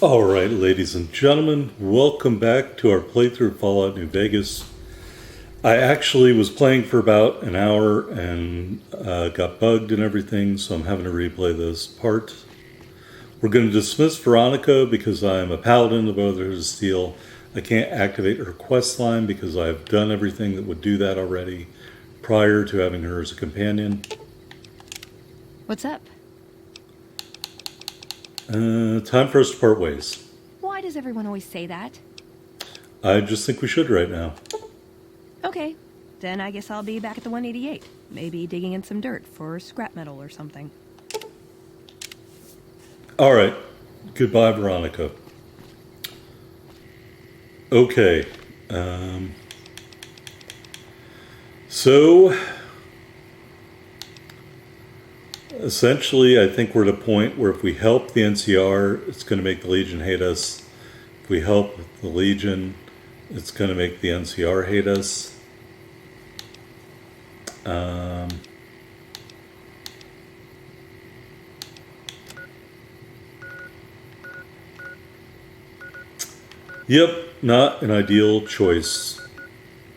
Alright, ladies and gentlemen, welcome back to our playthrough of Fallout New Vegas. I actually was playing for about an hour and got bugged and everything, so I'm having to replay this part. We're going to dismiss Veronica because I'm a paladin of Brotherhood of Steel. I can't activate her quest line because I've done everything that would do that already prior to having her as a companion. What's up? Time for us to part ways. Why does everyone always say that? I just think we should right now. Okay, then I guess I'll be back at the 188. Maybe digging in some dirt for scrap metal or something. Alright, goodbye Veronica. Okay, so essentially I think we're at a point where if we help the NCR, it's going to make the Legion hate us. If we help the Legion, it's going to make the NCR hate us. Yep, not an ideal choice.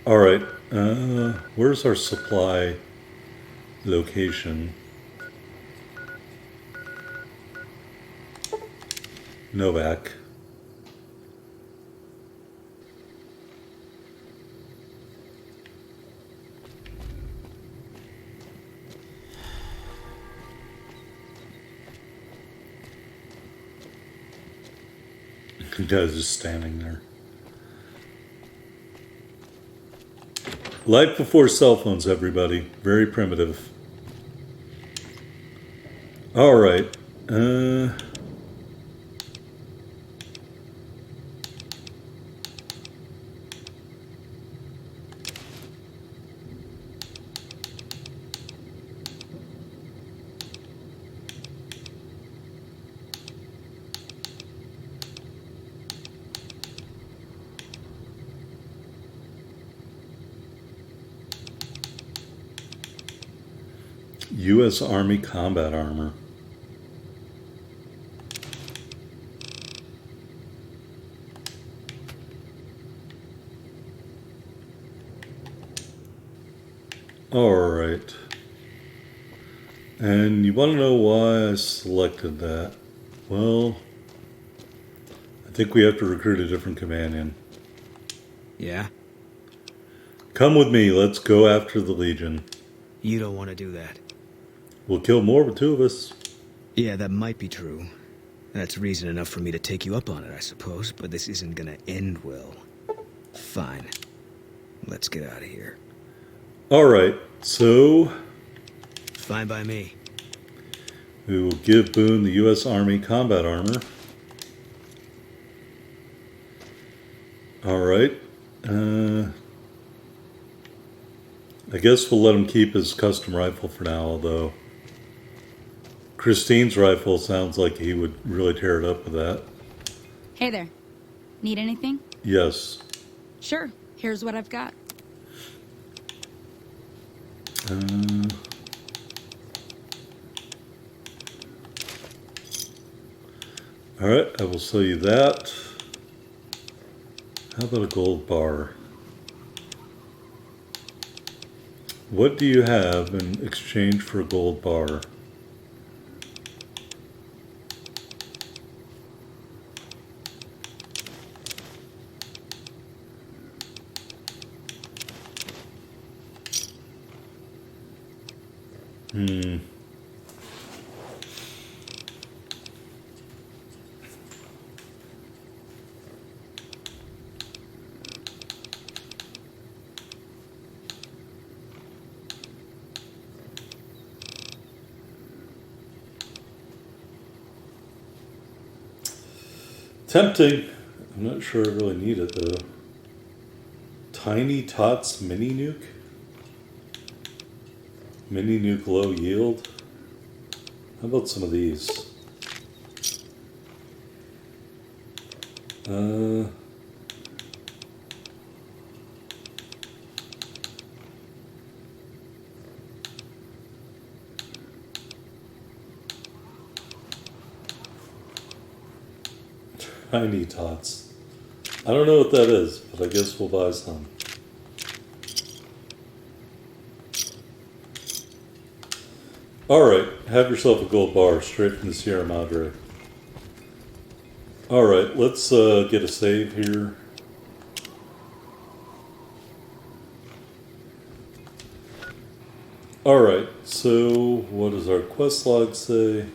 Alright, where's our supply location? Novak. The guy's just standing there. Life before cell phones, everybody. Very primitive. Alright. U.S. Army combat armor. Alright. And you want to know why I selected that? Well, I think we have to recruit a different companion. Yeah? Come with me, let's go after the Legion. You don't want to do that. We'll kill more with two of us. Yeah, that might be true. That's reason enough for me to take you up on it, I suppose, but this isn't gonna end well. Fine. Let's get out of here. Alright, so Fine by me. we will give Boone the U.S. Army combat armor. Alright. I guess we'll let him keep his custom rifle for now, although Christine's rifle sounds like he would really tear it up with that. Hey there. Need anything? Yes. Sure. Here's what I've got. Alright, I will sell you that. How about a gold bar? What do you have in exchange for a gold bar? Tempting. I'm not sure I really need it though. Tiny Tots mini nuke? Mini nuke low yield? How about some of these? Tiny Tots. I don't know what that is, but I guess we'll buy some. Alright, have yourself a gold bar straight from the Sierra Madre. Alright, let's get a save here. Alright, so what does our quest log say?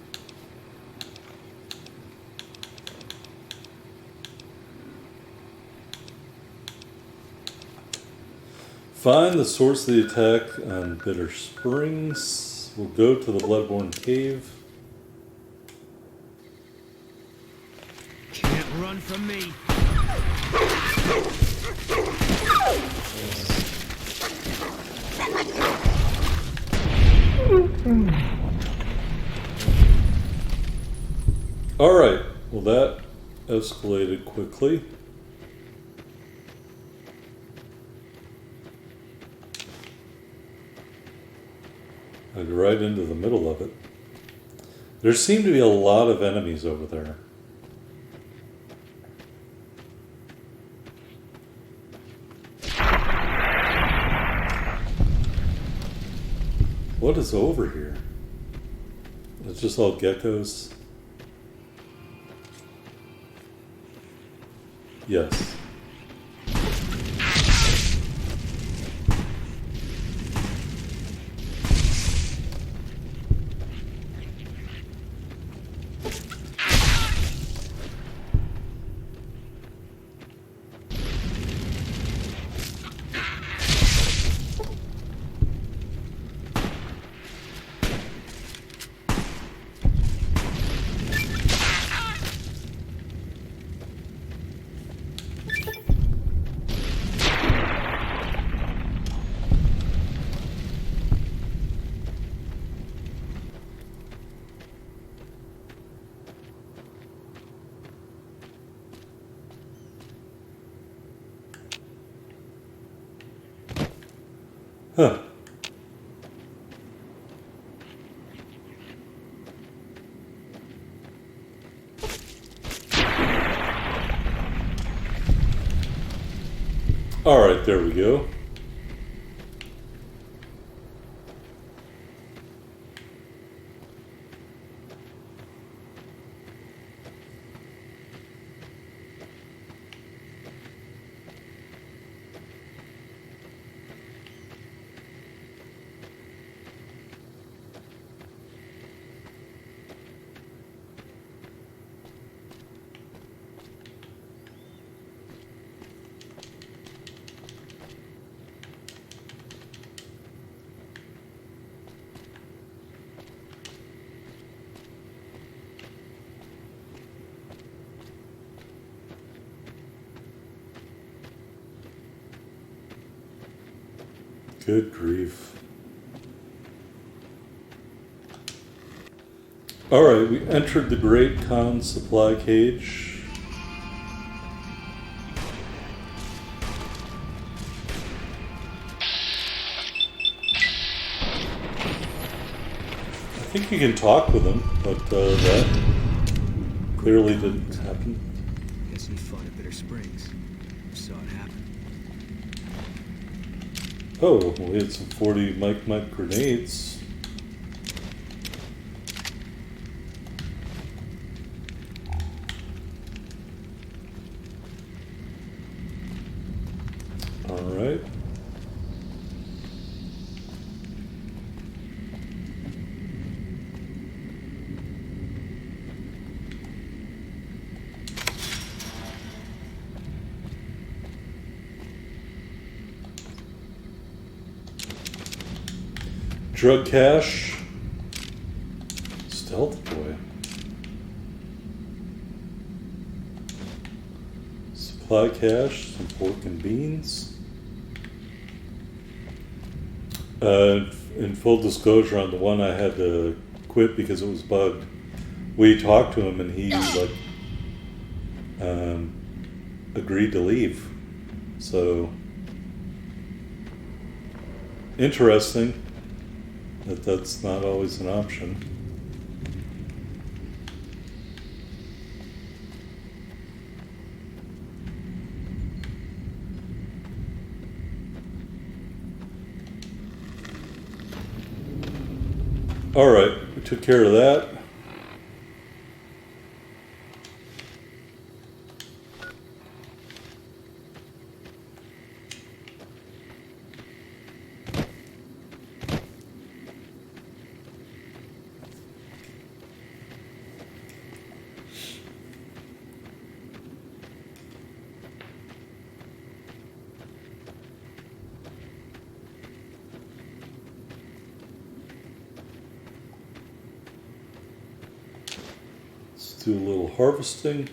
Find the source of the attack on Bitter Springs. We'll go to the Bloodborne Cave. Can't run from me. Alright, well that escalated quickly. I'd right into the middle of it. There seem to be a lot of enemies over there. What is over here? It's just all geckos. Yes. Huh. All right, there we go. Good grief. Alright, we entered the Great Khan supply cage. I think you can talk with him, but that clearly didn't happen. Guess he fought at Bitter Springs. Saw it happen. Oh, we had some 40 Mike grenades. Alright. Drug cache. Stealth boy. Supply cache, some pork and beans. In full disclosure, on the one I had to quit because it was bugged. We talked to him and he agreed to leave. So interesting that that's not always an option. Alright, we took care of that. Let's do a little harvesting.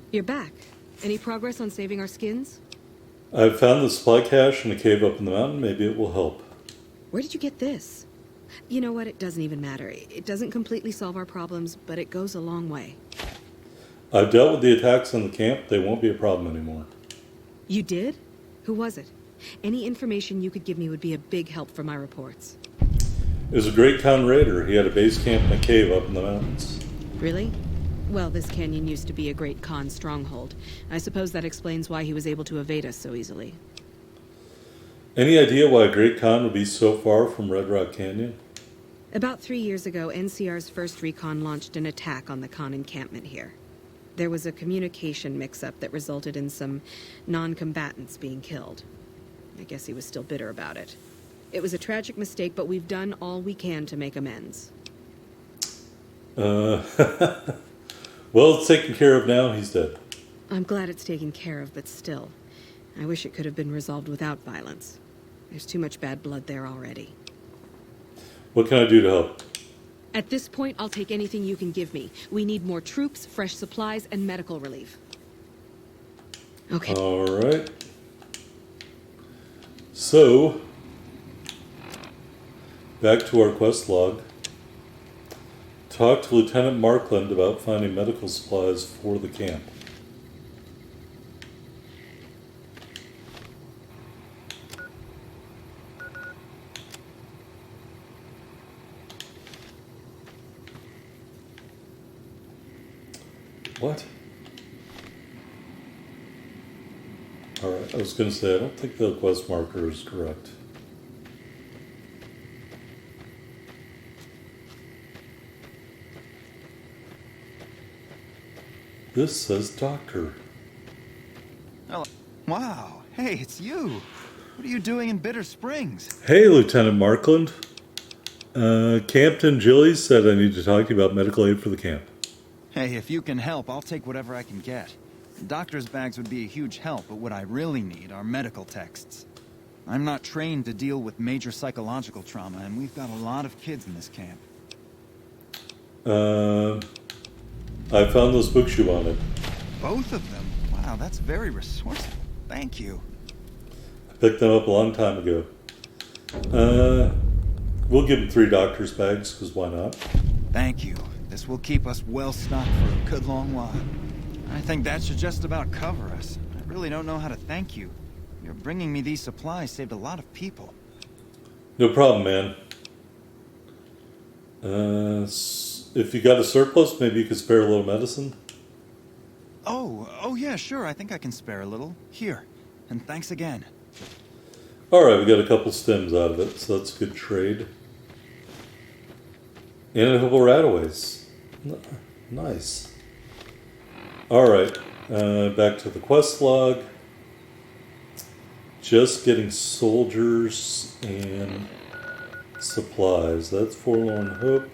You're back. Any progress on saving our skins? I've found the supply cache in a cave up in the mountain. Maybe it will help. Where did you get this? You know what? It doesn't even matter. It doesn't completely solve our problems, but it goes a long way. I've dealt with the attacks on the camp. They won't be a problem anymore. You did? Who was it? Any information you could give me would be a big help for my reports. It was a Great Khan raider. He had a base camp in a cave up in the mountains. Really? Well, this canyon used to be a Great Khan stronghold. I suppose that explains why he was able to evade us so easily. Any idea why a Great Khan would be so far from Red Rock Canyon? About 3 years ago, NCR's first recon launched an attack on the Khan encampment here. There was a communication mix-up that resulted in some non-combatants being killed. I guess he was still bitter about it. It was a tragic mistake, but we've done all we can to make amends. Well, it's taken care of now. He's dead. I'm glad it's taken care of, but still. I wish it could have been resolved without violence. There's too much bad blood there already. What can I do to help? At this point, I'll take anything you can give me. We need more troops, fresh supplies, and medical relief. Okay. All right. So, back to our quest log. Talk to Lieutenant Markland about finding medical supplies for the camp. What? Alright, I was going to say, I don't think the quest marker is correct. This says doctor. Hello. Wow. Hey, it's you. What are you doing in Bitter Springs? Hey, Lieutenant Markland. Captain Gillies said I need to talk to you about medical aid for the camp. Hey, if you can help, I'll take whatever I can get. Doctor's bags would be a huge help, but what I really need are medical texts. I'm not trained to deal with major psychological trauma, and we've got a lot of kids in this camp. I found those books you wanted. Both of them? Wow, that's very resourceful. Thank you. I picked them up a long time ago. We'll give him 3 doctor's bags, because why not? Thank you. This will keep us well stocked for a good long while. I think that should just about cover us. I really don't know how to thank you. Your bringing me these supplies saved a lot of people. No problem, man. If you got a surplus, maybe you could spare a little medicine? Oh yeah, sure. I think I can spare a little. Here. And thanks again. Alright, we got a couple stems out of it, so that's a good trade. And a couple rataways. Nice. Alright, back to the quest log. Just getting soldiers and supplies. That's Forlorn Hope.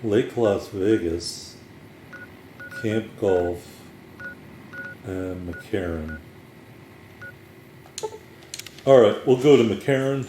Lake Las Vegas. Camp Golf. And McCarran. Alright, we'll go to McCarran.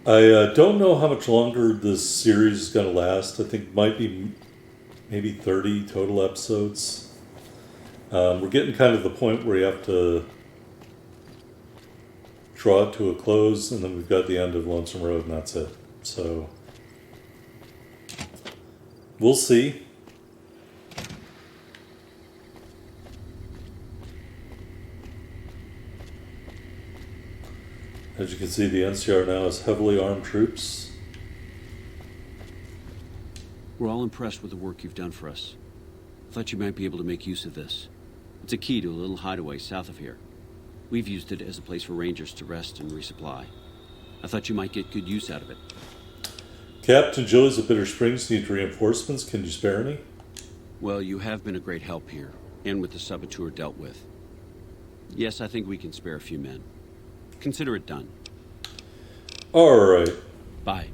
I don't know how much longer this series is going to last. I think it might be maybe 30 total episodes. We're getting kind of the point where you have to draw it to a close, and then we've got the end of Lonesome Road, and that's it. So we'll see. As you can see, the NCR now has heavily armed troops. We're all impressed with the work you've done for us. Thought you might be able to make use of this. It's a key to a little hideaway south of here. We've used it as a place for rangers to rest and resupply. I thought you might get good use out of it. Captain Julie's at Bitter Springs needs reinforcements. Can you spare any? Well, you have been a great help here, and with the saboteur dealt with. Yes, I think we can spare a few men. Consider it done. All right. Bye.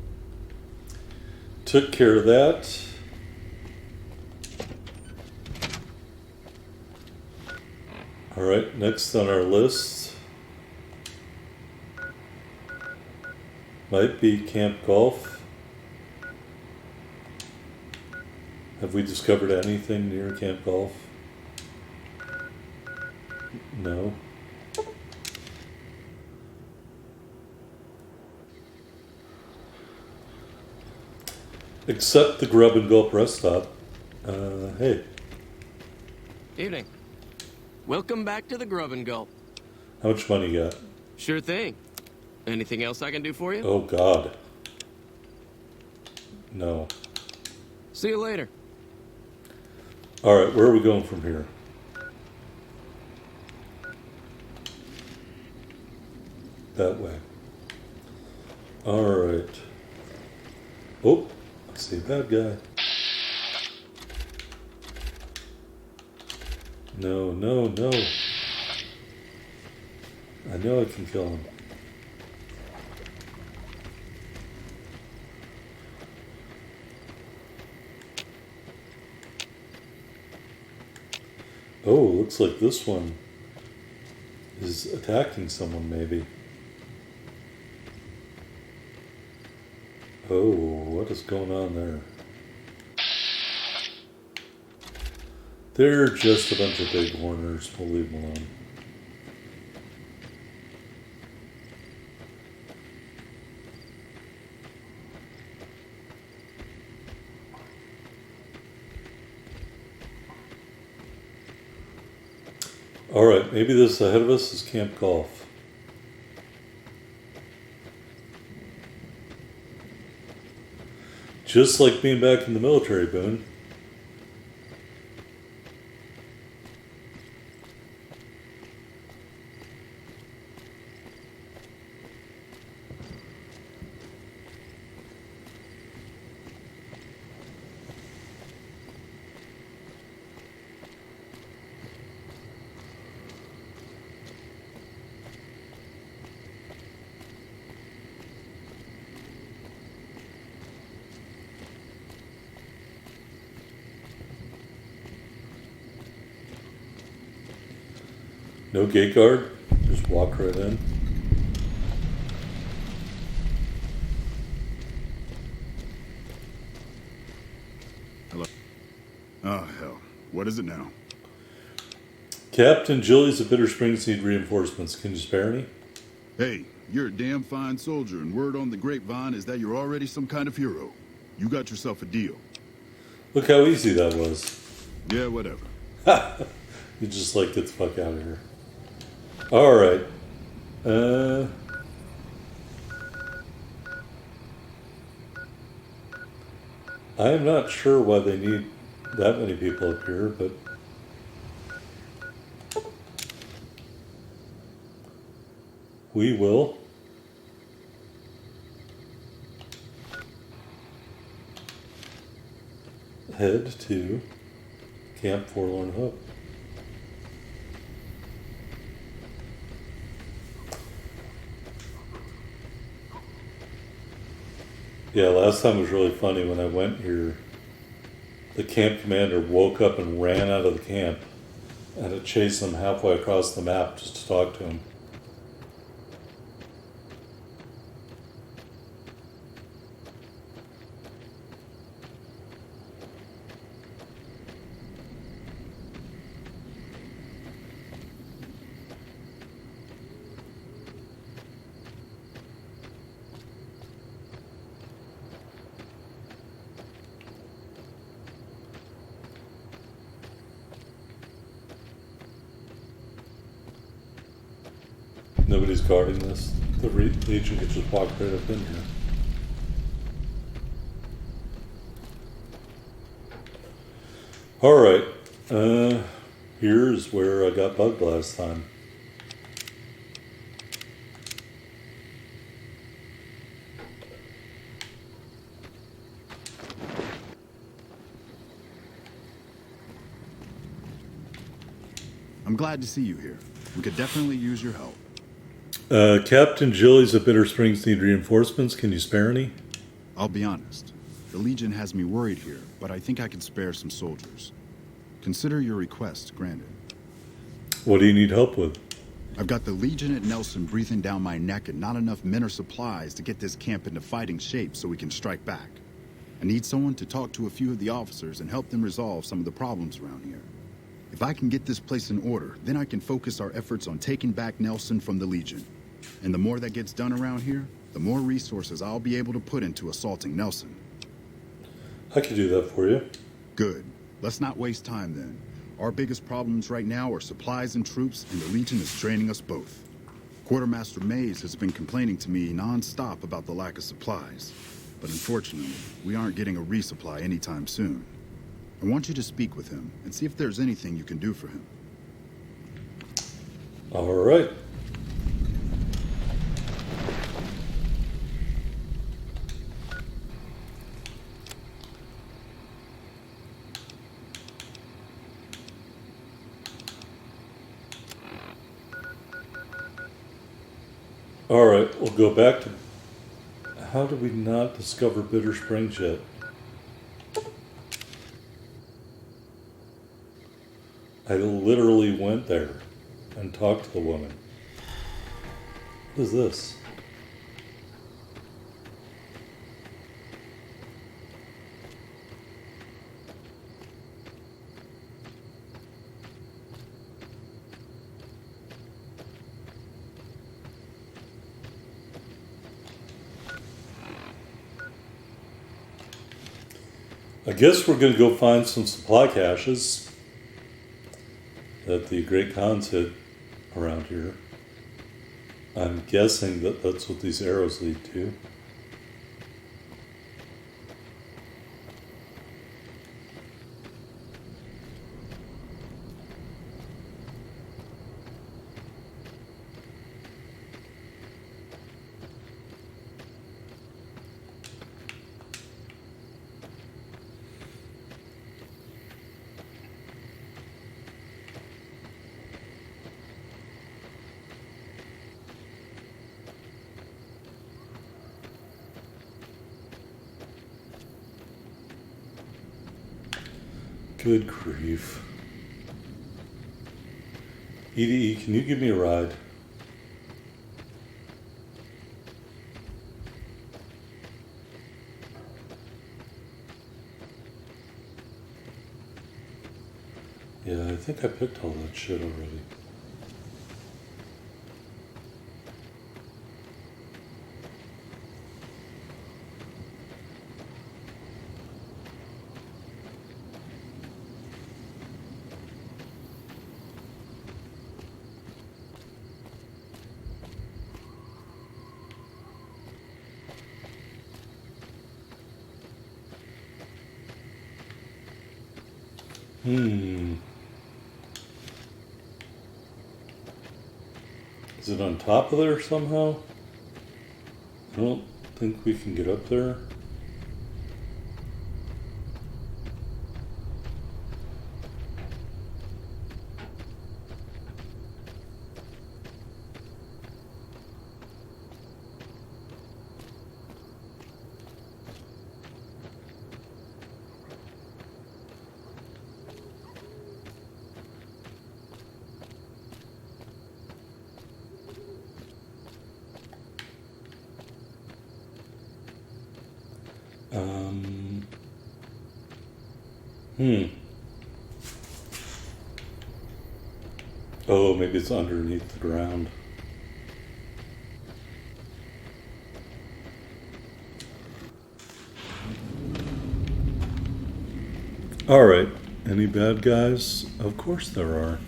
Took care of that. All right, next on our list might be Camp Golf. Have we discovered anything near Camp Golf? No. Except the Grub and Gulp rest stop. Hey, Evening. Welcome back to the Grub and Gulp. how much money you got? Sure thing. Anything else I can do for you? Oh, God. No. See you later. All right, where are we going from here? That way. All right. Oh, I see a bad guy. No, no, no. I know I can kill him. Oh, looks like this one is attacking someone, maybe. Oh, what is going on there? They're just a bunch of big horners. We'll leave them alone. All right, maybe this ahead of us is Camp Golf. Just like being back in the military, Boone. No gate guard, just walk right in. Hello. Oh, hell. What is it now? Captain Julie's at Bitter Springs need reinforcements. Can you spare any? Hey, you're a damn fine soldier, and word on the grapevine is that you're already some kind of hero. You got yourself a deal. Look how easy that was. Yeah, whatever. You just like, get the fuck out of here. All right. I am not sure why they need that many people up here, but we will. Head to Camp Forlorn Hope. Yeah, last time was really funny when I went here. The camp commander woke up and ran out of the camp. I had to chase him halfway across the map just to talk to him. Nobody's guarding this. The Legion could just walk right up in here. Alright. Here's where I got bugged last time. I'm glad to see you here. We could definitely use your help. Captain Jillies at Bitter Springs need reinforcements. Can you spare any? I'll be honest. The Legion has me worried here, but I think I can spare some soldiers. Consider your request granted. What do you need help with? I've got the Legion at Nelson breathing down my neck and not enough men or supplies to get this camp into fighting shape so we can strike back. I need someone to talk to a few of the officers and help them resolve some of the problems around here. If I can get this place in order, then I can focus our efforts on taking back Nelson from the Legion. And the more that gets done around here, the more resources I'll be able to put into assaulting Nelson. I could do that for you. Good. Let's not waste time then. Our biggest problems right now are supplies and troops, and the Legion is draining us both. Quartermaster Mays has been complaining to me non-stop about the lack of supplies. But unfortunately, we aren't getting a resupply anytime soon. I want you to speak with him and see if there's anything you can do for him. All right. All right, we'll go back to... How did we not discover Bitter Springs yet? I literally went there and talked to the woman. What is this? I guess we're going to go find some supply caches that the Great Khans hid around here. I'm guessing that that's what these arrows lead to. Good grief. EDE, can you give me a ride? Yeah, I think I picked all that shit already. Is it on top of there somehow? I don't think we can get up there. Oh, maybe it's underneath the ground. All right. Any bad guys? Of course there are.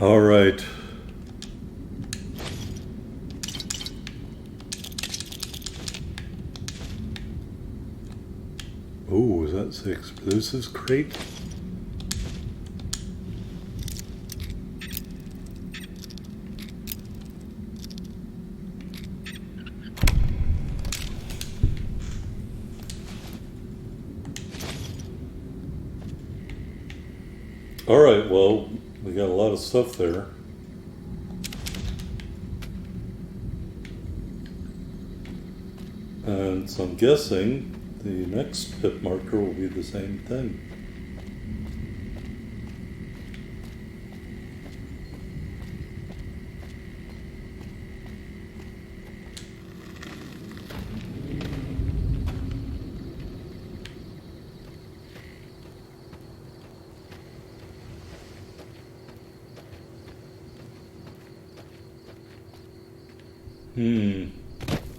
All right. Oh, is that 6 explosives crate? All right, well, we got a lot of stuff there. And so I'm guessing the next pit marker will be the same thing.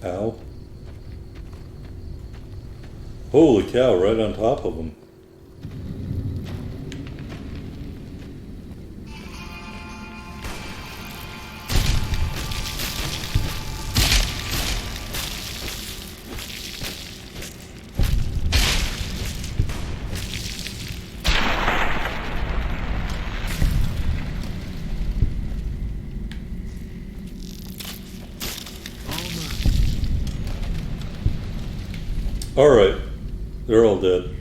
Ow. Holy cow, right on top of them. All right, they're all dead.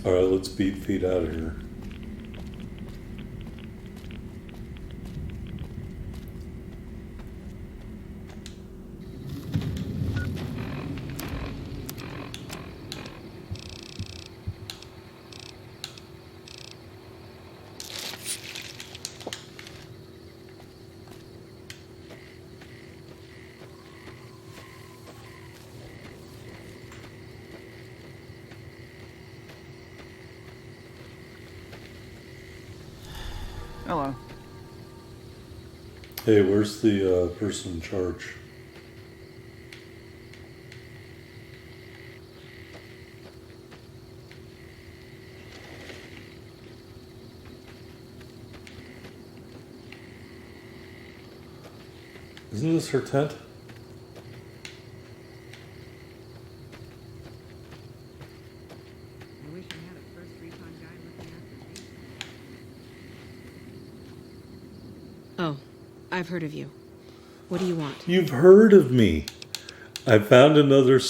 All right, let's beat feet out of here. Hello. Hey, where's the person in charge? Isn't this her tent? I wish I had a first recon guy looking after me. Oh, I've heard of you. What do you want? You've heard of me. I found another.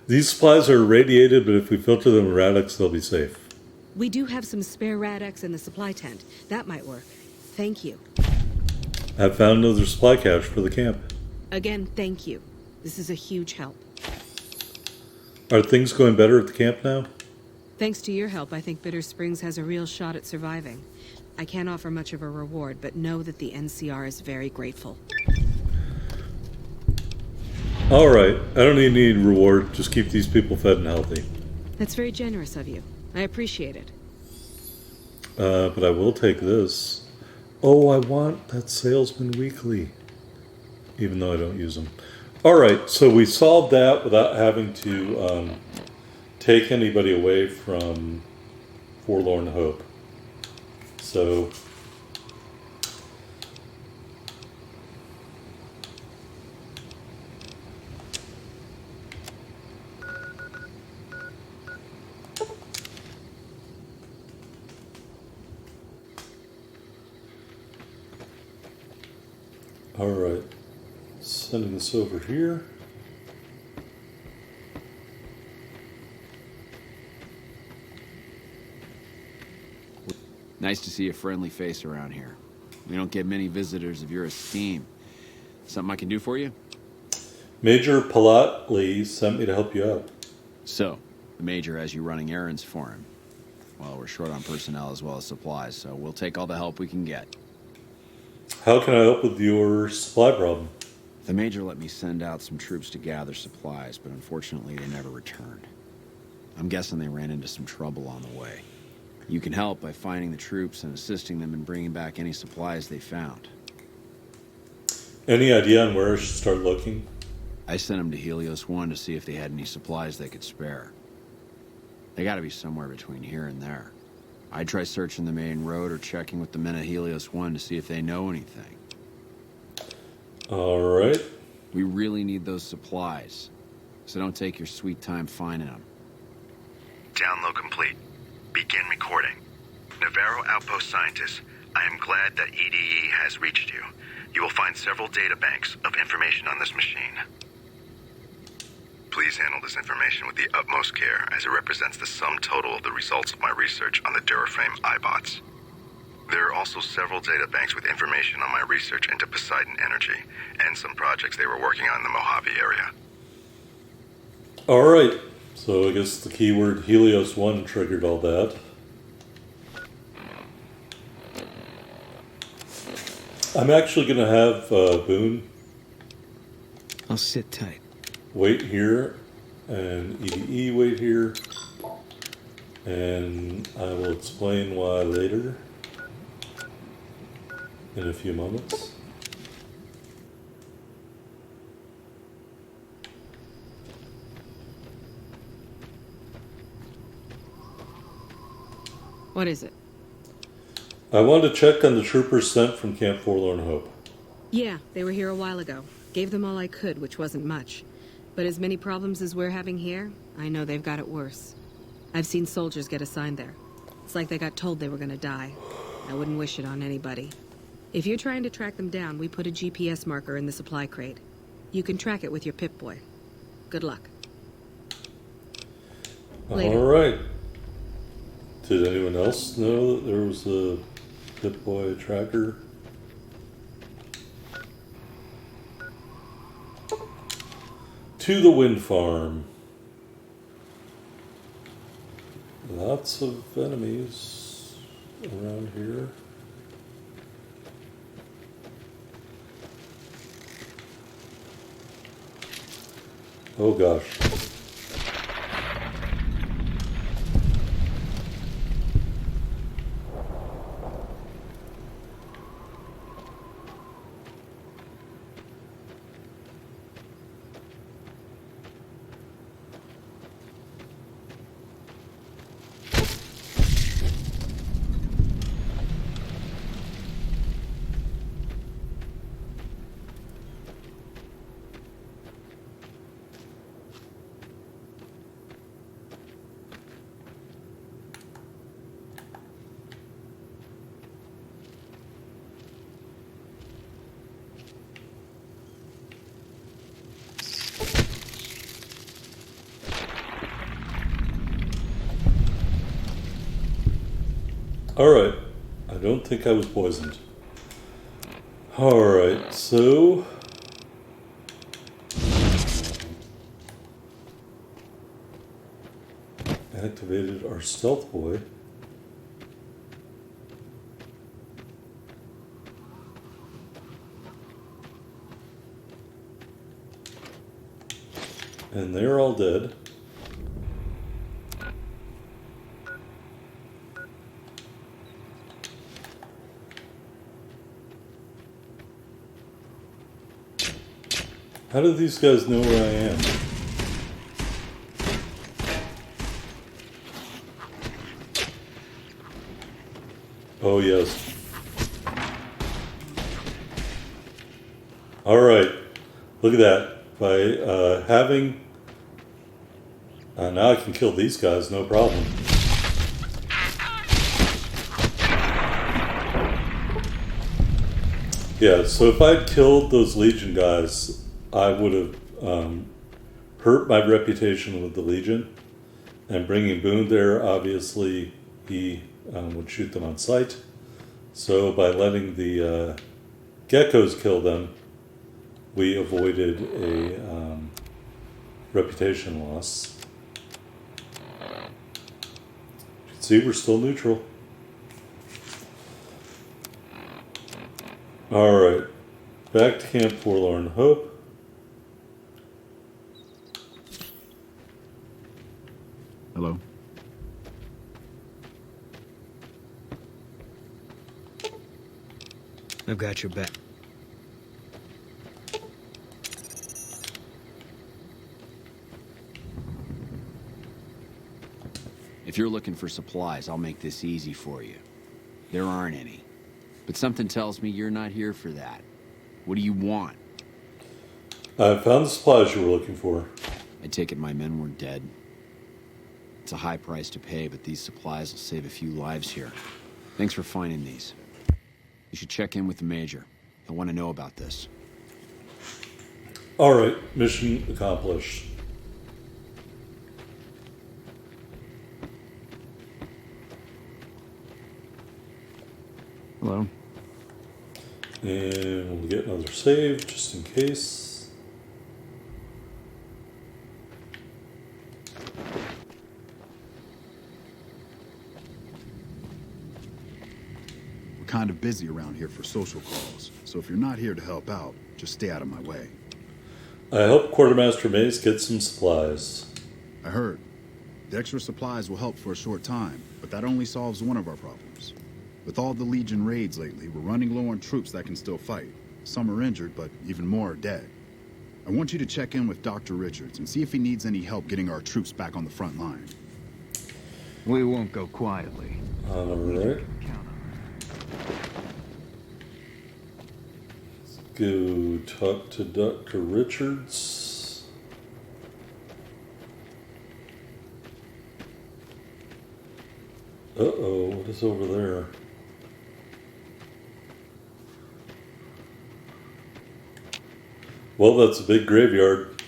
These supplies are irradiated, but if we filter them in Radix, they'll be safe. We do have some spare Rad-X in the supply tent. That might work. Thank you. I found another supply cache for the camp. Again, thank you. This is a huge help. Are things going better at the camp now? Thanks to your help, I think Bitter Springs has a real shot at surviving. I can't offer much of a reward, but know that the NCR is very grateful. All right, I don't need any reward. Just keep these people fed and healthy. That's very generous of you. I appreciate it. But I will take this. Oh, I want that Salesman Weekly, even though I don't use them. All right, so we solved that without having to take anybody away from Forlorn Hope. So all right, sending this over here. Nice to see a friendly face around here. We don't get many visitors of your esteem. Something I can do for you? Major Palatli sent me to help you out. So, the Major has you running errands for him. Well, we're short on personnel as well as supplies, so we'll take all the help we can get. How can I help with your supply problem? The Major let me send out some troops to gather supplies, but unfortunately they never returned. I'm guessing they ran into some trouble on the way. You can help by finding the troops and assisting them in bringing back any supplies they found. Any idea on where I should start looking? I sent them to Helios 1 to see if they had any supplies they could spare. They gotta be somewhere between here and there. I'd try searching the main road or checking with the men at Helios 1 to see if they know anything. Alright. We really need those supplies, so don't take your sweet time finding them. Download complete. Begin recording. Navarro Outpost Scientist, I am glad that EDE has reached you. You will find several data banks of information on this machine. Please handle this information with the utmost care, as it represents the sum total of the results of my research on the Duraframe iBots. There are also several data banks with information on my research into Poseidon Energy, and some projects they were working on in the Mojave area. Alright. So I guess the keyword Helios 1 triggered all that. I'm actually going to have Boone I'll sit tight. wait here, and EDE wait here, and I will explain why later, in a few moments. What is it? I want to check on the troopers sent from Camp Forlorn Hope. Yeah, they were here a while ago. Gave them all I could, which wasn't much. But as many problems as we're having here, I know they've got it worse. I've seen soldiers get assigned there. It's like they got told they were gonna die. I wouldn't wish it on anybody. If you're trying to track them down, we put a GPS marker in the supply crate. You can track it with your Pip-Boy. Good luck. Later. Alright. Did anyone else know that there was a Pip-Boy tracker? To the wind farm. Lots of enemies around here. Oh gosh. Alright, I don't think I was poisoned. Alright, so... activated our stealth boy. And they're all dead. How do these guys know where I am? Oh, yes. Alright. Look at that. By having... now I can kill these guys, no problem. Yeah, so if I'd killed those Legion guys, I would have hurt my reputation with the Legion. And bringing Boone there, obviously, he would shoot them on sight. So by letting the geckos kill them, we avoided a reputation loss. You can see we're still neutral. Alright, back to Camp Forlorn Hope. Hello? I've got your back. If you're looking for supplies, I'll make this easy for you. There aren't any. But something tells me you're not here for that. What do you want? I found the supplies you were looking for. I take it my men were dead. It's a high price to pay, but these supplies will save a few lives here. Thanks for finding these. You should check in with the Major. He'll want to know about this. Alright, mission accomplished. Hello? And we'll get another save, just in case. We're kind of busy around here for social calls, so if you're not here to help out, just stay out of my way. I hope Quartermaster Mace gets some supplies. I heard. The extra supplies will help for a short time, but that only solves one of our problems. With all the Legion raids lately, we're running low on troops that can still fight. Some are injured, but even more are dead. I want you to check in with Dr. Richards and see if he needs any help getting our troops back on the front line. We won't go quietly. Alright. Let's go talk to Dr. Richards. Uh-oh, what is over there? Well, that's a big graveyard.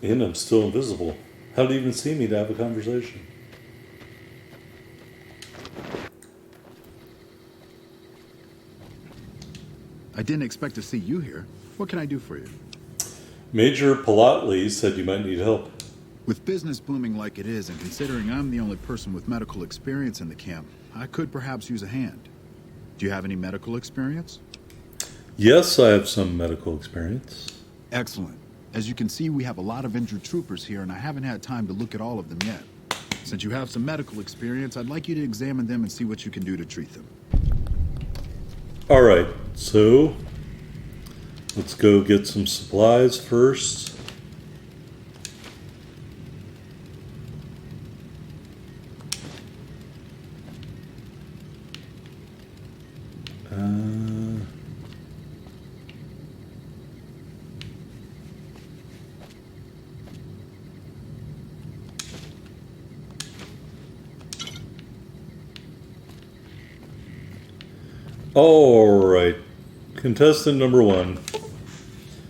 And I'm still invisible. How did he even see me to have a conversation? I didn't expect to see you here. What can I do for you? Major Palatli said you might need help. With business booming like it is, and considering I'm the only person with medical experience in the camp, I could perhaps use a hand. Do you have any medical experience? Yes, I have some medical experience. Excellent. As you can see, we have a lot of injured troopers here, and I haven't had time to look at all of them yet. Since you have some medical experience, I'd like you to examine them and see what you can do to treat them. Alright, so let's go get some supplies first. Alright, contestant number 1.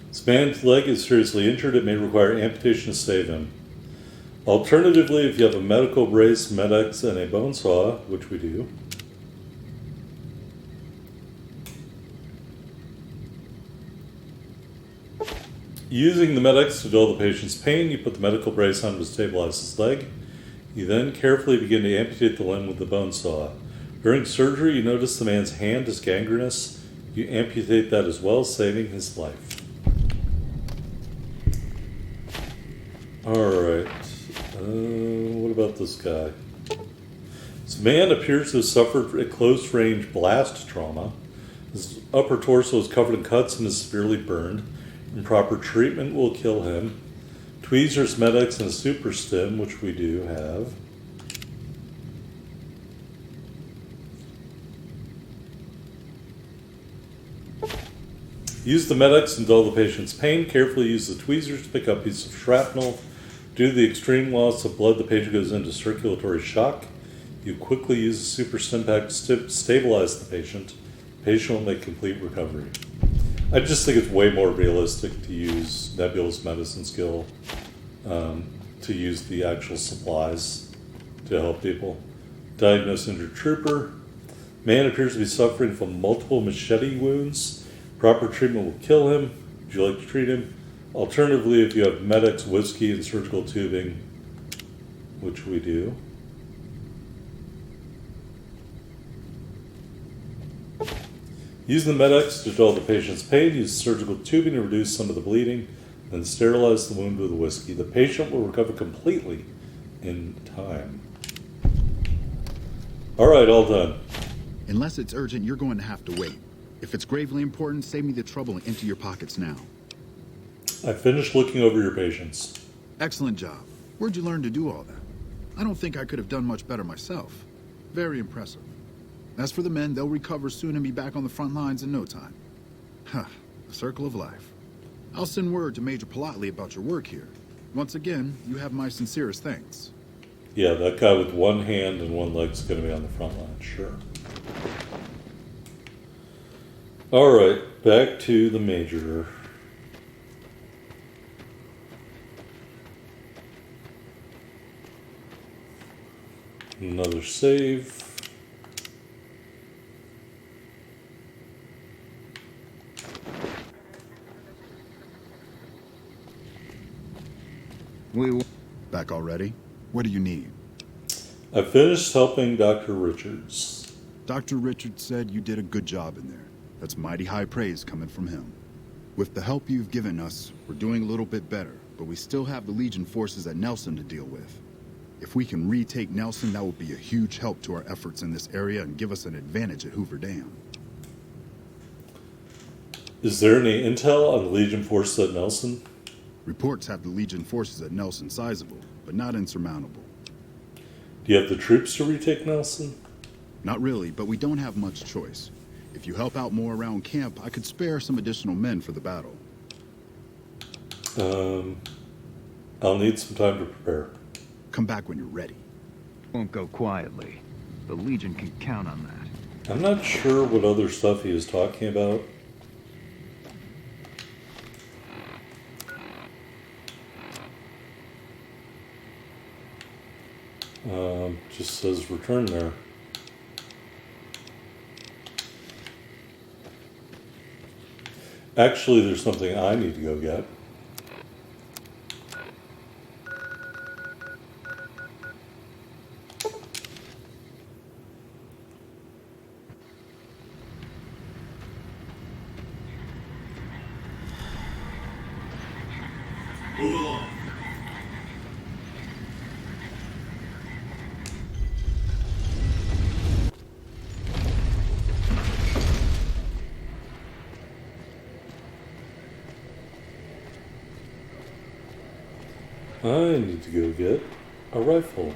This man's leg is seriously injured. It may require amputation to save him. Alternatively, if you have a medical brace, medics, and a bone saw, which we do, using the medics to dull the patient's pain, you put the medical brace on to stabilize his leg. You then carefully begin to amputate the limb with the bone saw. During surgery, you notice the man's hand is gangrenous. You amputate that as well, saving his life. Alright. What about this guy? This man appears to have suffered a close-range blast trauma. His upper torso is covered in cuts and is severely burned. Improper treatment will kill him. Tweezers, medics, and a super stim, which we do have. Use the medics and dull the patient's pain. Carefully use the tweezers to pick up pieces of shrapnel. Due to the extreme loss of blood, the patient goes into circulatory shock. You quickly use the super stim pack to stabilize the patient. The patient will make complete recovery. I just think it's way more realistic to use Nebula's medicine skill to use the actual supplies to help people. Diagnose injured trooper. Man appears to be suffering from multiple machete wounds. Proper treatment will kill him. Would you like to treat him? Alternatively, if you have medics, whiskey, and surgical tubing, which we do. Use the medics to dull the patient's pain. Use surgical tubing to reduce some of the bleeding. Then sterilize the wound with the whiskey. The patient will recover completely in time. All right, all done. Unless it's urgent, you're going to have to wait. If it's gravely important, save me the trouble and empty your pockets now. I finished looking over your patients. Excellent job. Where'd you learn to do all that? I don't think I could have done much better myself. Very impressive. As for the men, they'll recover soon and be back on the front lines in no time. Huh, the circle of life. I'll send word to Major Polotli about your work here. Once again, you have my sincerest thanks. Yeah, that guy with one hand and one leg's going to be on the front line, sure. All right, back to the Major. Another save. Back already? What do you need? I finished helping Dr. Richards. Dr. Richards said you did a good job in there. That's mighty high praise coming from him. With the help you've given us, we're doing a little bit better, but we still have the Legion forces at Nelson to deal with. If we can retake Nelson, that will be a huge help to our efforts in this area and give us an advantage at Hoover Dam. Is there any intel on the Legion force at Nelson? Reports have the Legion forces at Nelson sizable, but not insurmountable. Do you have the troops to retake Nelson? Not really, but we don't have much choice. If you help out more around camp, I could spare some additional men for the battle. I'll need some time to prepare. Come back when you're ready. Won't go quietly. The Legion can count on that. I'm not sure what other stuff he is talking about. Just says return there. Actually, there's something I need to go get. Move along. I need to go get a rifle.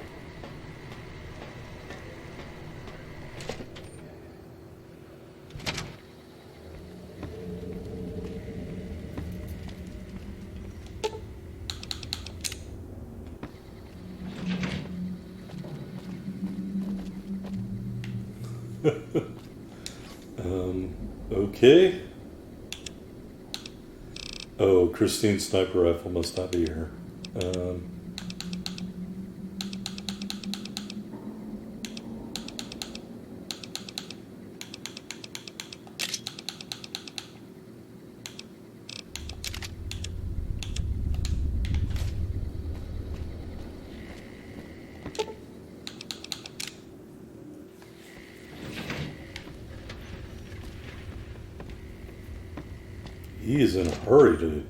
Okay. Oh, Christine's sniper rifle must not be here. He is in a hurry, dude.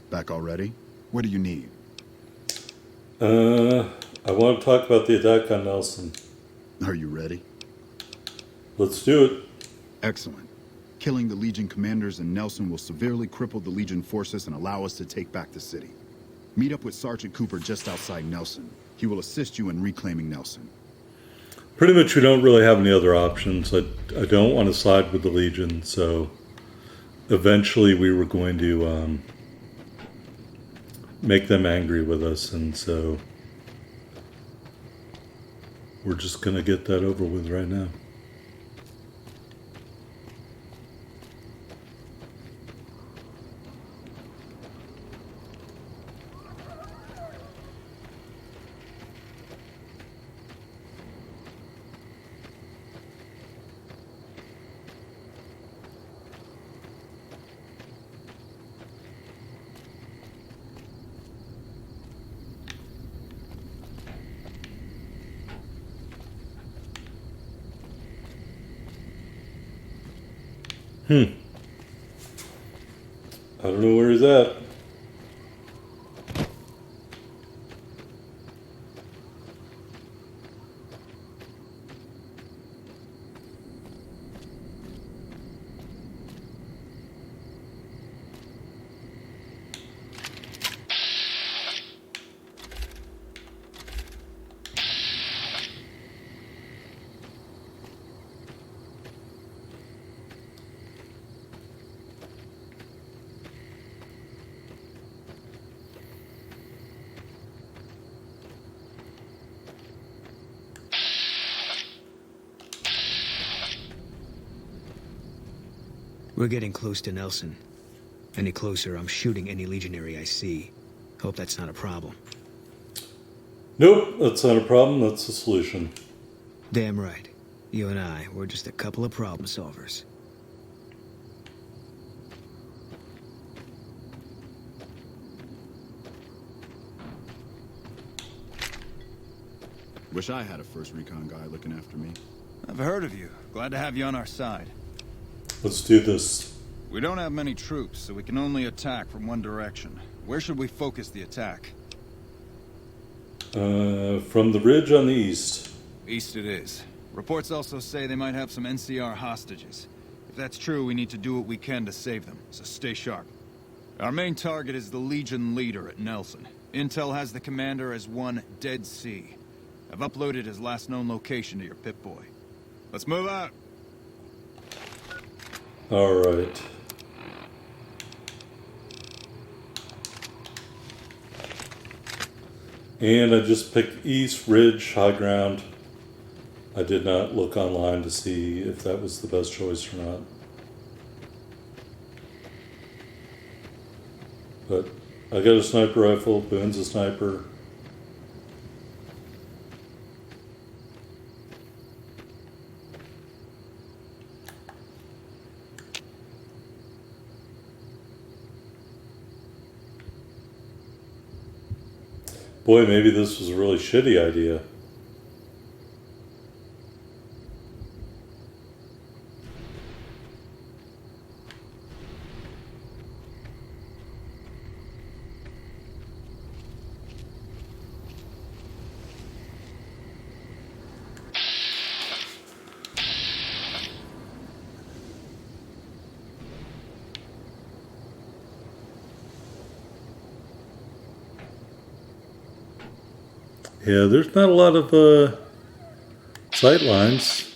Back already? What do you need? I want to talk about the attack on Nelson. Are you ready? Let's do it. Excellent. Killing the Legion commanders in Nelson will severely cripple the Legion forces and allow us to take back the city. Meet up with Sergeant Cooper just outside Nelson. He will assist you in reclaiming Nelson. Pretty much we don't really have any other options. I don't want to side with the Legion, so eventually we were going to make them angry with us, and so we're just going to get that over with right now. I don't know where he's at. We're getting close to Nelson. Any closer, I'm shooting any legionary I see. Hope that's not a problem. Nope, that's not a problem. That's a solution. Damn right. You and I, we're just a couple of problem solvers. Wish I had a first recon guy looking after me. I've heard of you. Glad to have you on our side. Let's do this. We don't have many troops, so we can only attack from one direction. Where should we focus the attack? From the ridge on the east. East it is. Reports also say they might have some NCR hostages. If that's true, we need to do what we can to save them, so stay sharp. Our main target is the Legion leader at Nelson. Intel has the commander as one Dead Sea. I've uploaded his last known location to your Pip-Boy. Let's move out! All right. And I just picked East Ridge, high ground. I did not look online to see if that was the best choice or not. But I got a sniper rifle, Boone's a sniper. Boy, maybe this was a really shitty idea. Yeah, there's not a lot of sight lines.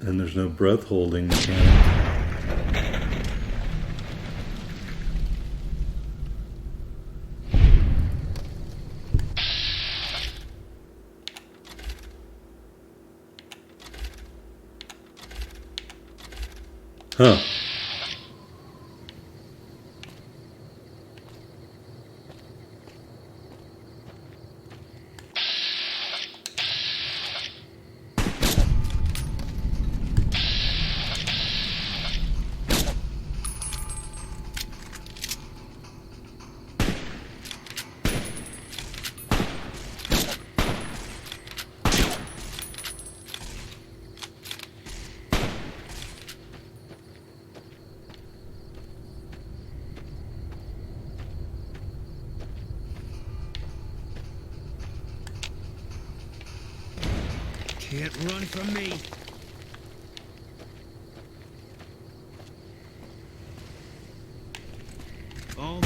And there's no breath holding mechanic. Huh. Can't run from me. All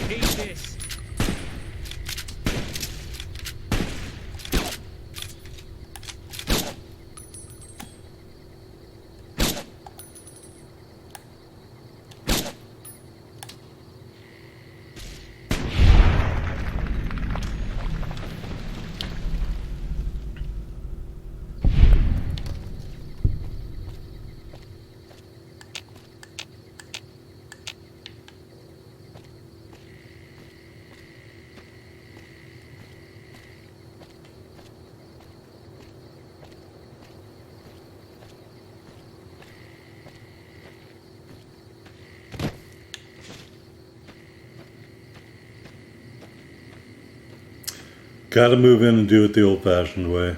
Take this. Gotta move in and do it the old-fashioned way.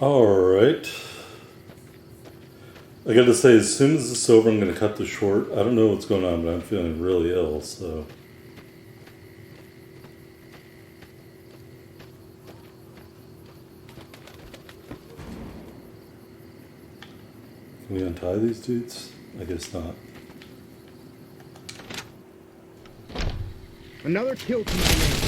Alright. I gotta say, as soon as this is over, I'm gonna cut this short. I don't know what's going on, but I'm feeling really ill, so. Can we untie these dudes? I guess not. Another kill to my name.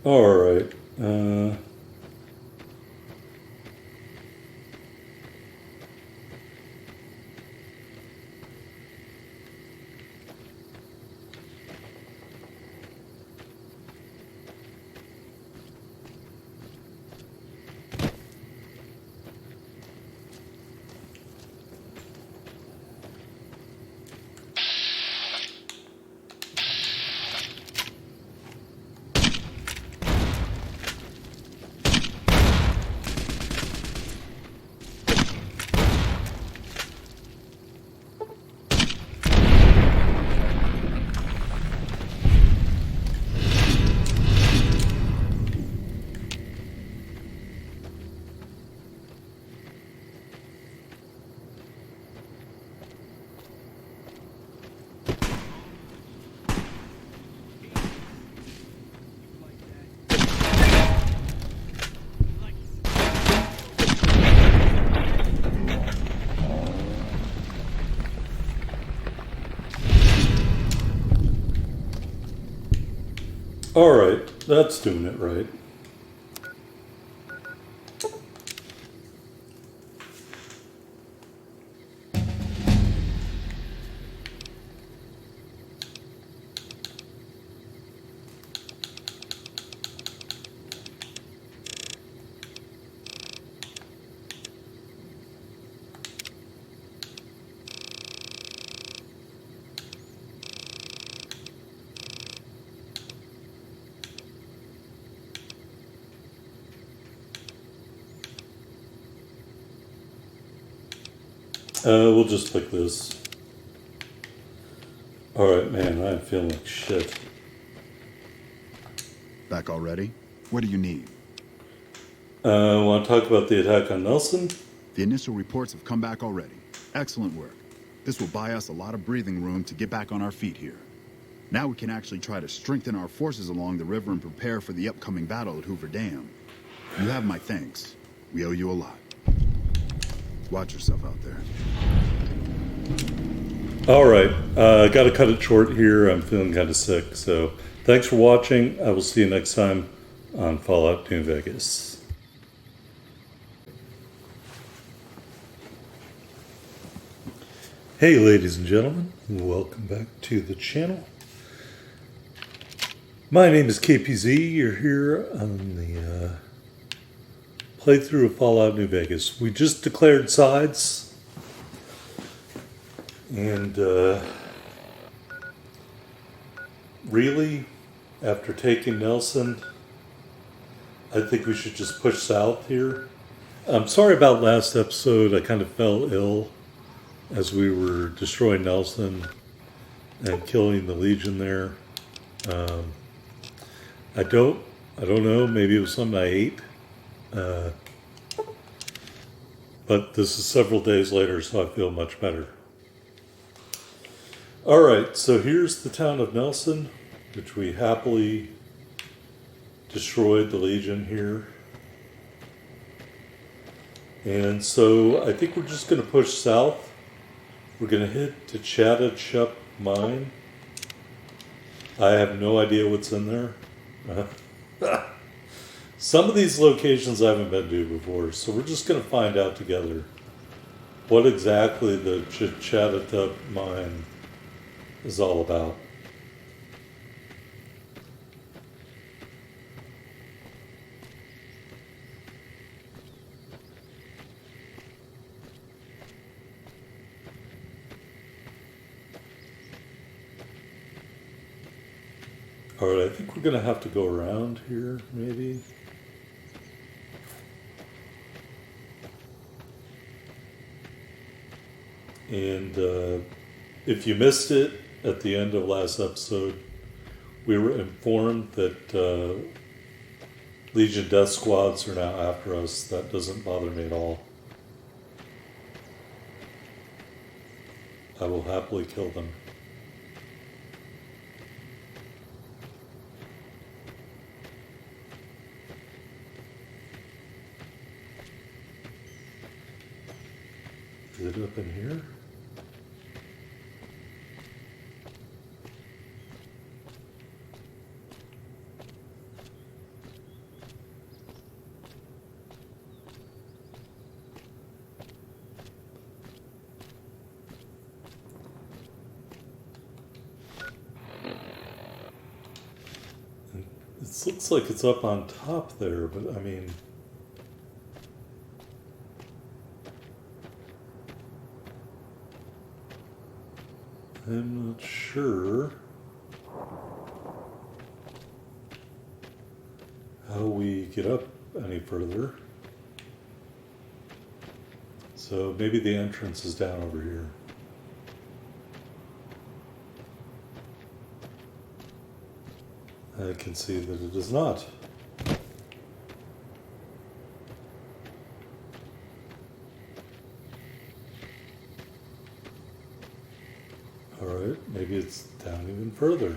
Alright. Alright, that's doing it right. We'll just click this. Alright, man, I'm feeling like shit. Back already? What do you need? Want to talk about the attack on Nelson? The initial reports have come back already. Excellent work. This will buy us a lot of breathing room to get back on our feet here. Now we can actually try to strengthen our forces along the river and prepare for the upcoming battle at Hoover Dam. You have my thanks. We owe you a lot. Watch yourself out there. All right, got to cut it short here. I'm feeling kind of sick, so thanks for watching. I will see you next time on Fallout New Vegas. Hey, ladies and gentlemen, welcome back to the channel. My name is KPZ. You're here on the playthrough of Fallout New Vegas. We just declared sides. And really, after taking Nelson, I think we should just push south here. I'm sorry about last episode. I kind of fell ill as we were destroying Nelson and killing the Legion there. I don't know. Maybe it was something I ate. But this is several days later, so I feel much better. All right, so here's the town of Nelson, which we happily destroyed the Legion here. And so I think we're just going to push south. We're going to hit to Chattahoochee Mine. I have no idea what's in there. Some of these locations I haven't been to before, so we're just going to find out together what exactly the Chattahoochee Mine is all about. All right, I think we're going to have to go around here, maybe. And if you missed it, at the end of last episode, we were informed that Legion death squads are now after us. That doesn't bother me at all. I will happily kill them. Is it up in here? It looks like it's up on top there, but I mean... I'm not sure how we get up any further. So maybe the entrance is down over here. I can see that it is not. Alright, maybe it's down even further.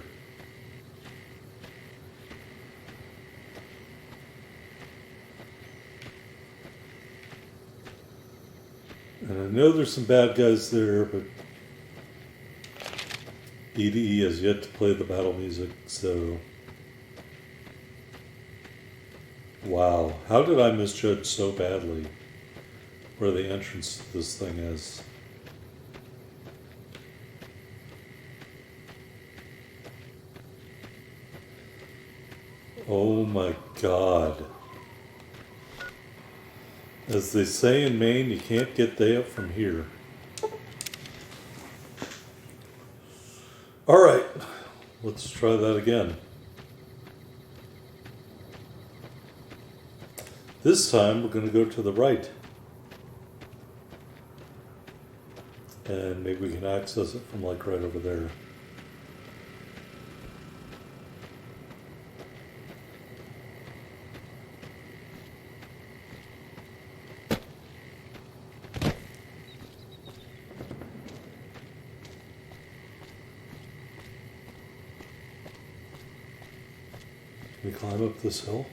And I know there's some bad guys there, but EDE has yet to play the battle music, so... Wow, how did I misjudge so badly where the entrance to this thing is? Oh my God. As they say in Maine, you can't get day up from here. All right, let's try that again. This time we're going to go to the right. And maybe we can access it from like right over there. Can we climb up this hill?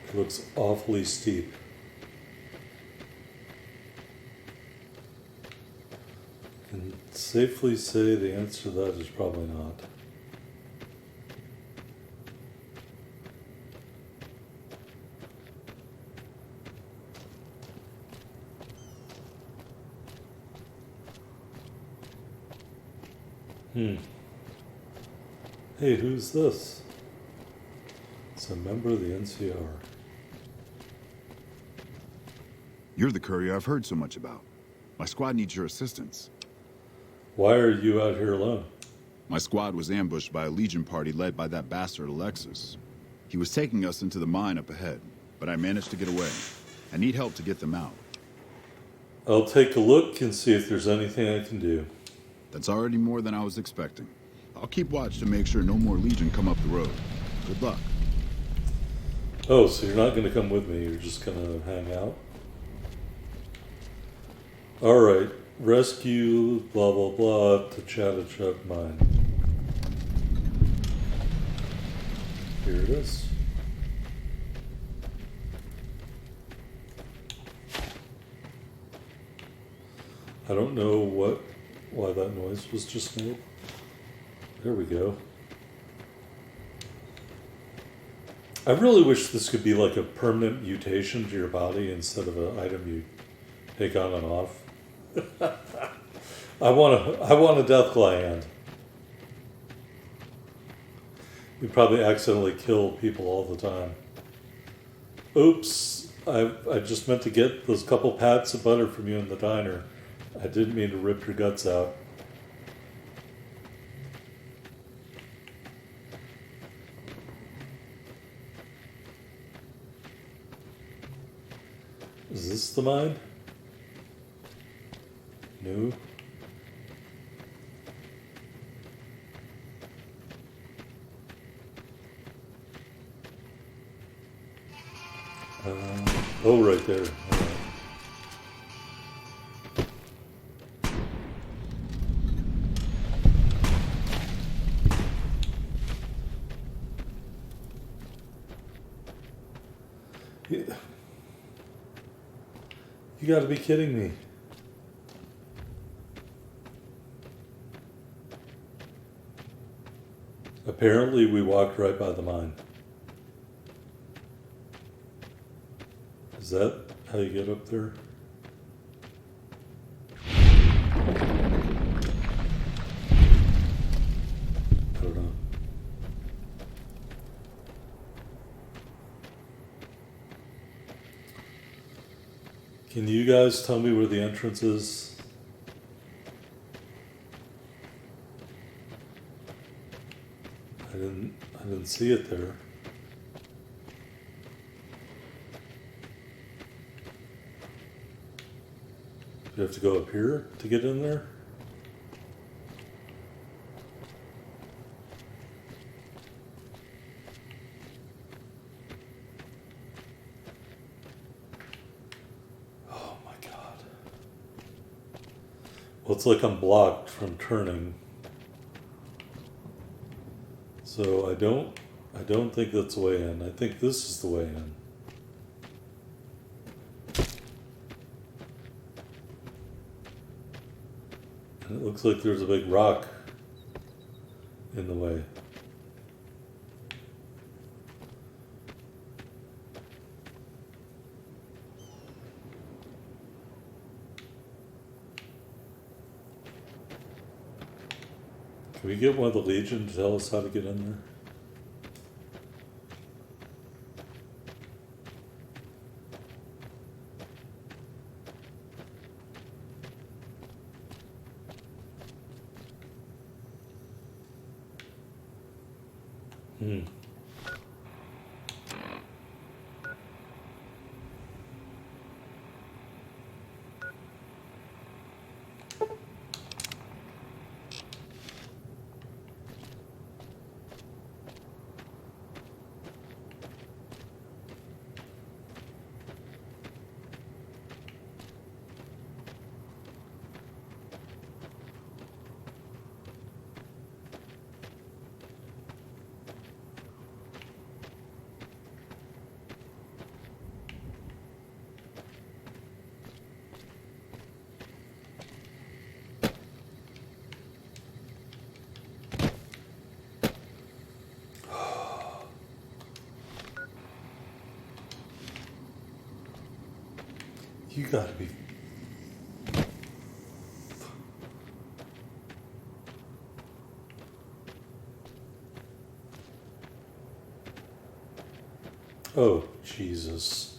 It looks awfully steep. safely say the answer to that is probably not. Hey, who's this? It's a member of the NCR. You're the courier I've heard so much about. My squad needs your assistance. Why are you out here alone? My squad was ambushed by a Legion party led by that bastard Alexis. He was taking us into the mine up ahead, but I managed to get away. I need help to get them out. I'll take a look and see if there's anything I can do. That's already more than I was expecting. I'll keep watch to make sure no more Legion come up the road. Good luck. Oh, so you're not going to come with me, you're just going to hang out? Alright, rescue, blah blah blah, to Chatuchak Mine. Here it is. I don't know why that noise was just made. There we go. I really wish this could be like a permanent mutation to your body instead of an item you take on and off. I want a death gland. You probably accidentally kill people all the time. Oops, I just meant to get those couple pats of butter from you in the diner. I didn't mean to rip your guts out. Is this the mine? No. Oh, right there. All right. You got to be kidding me. Apparently, we walked right by the mine. Is that how you get up there? I don't know. Can you guys tell me where the entrance is? I didn't see it there. Do you have to go up here to get in there? Oh my God. Well, it's like I'm blocked from turning. So I don't think that's the way in. I think this is the way in. And it looks like there's a big rock in the way. Can we get one of the Legion to tell us how to get in there? You gotta be. Oh, Jesus.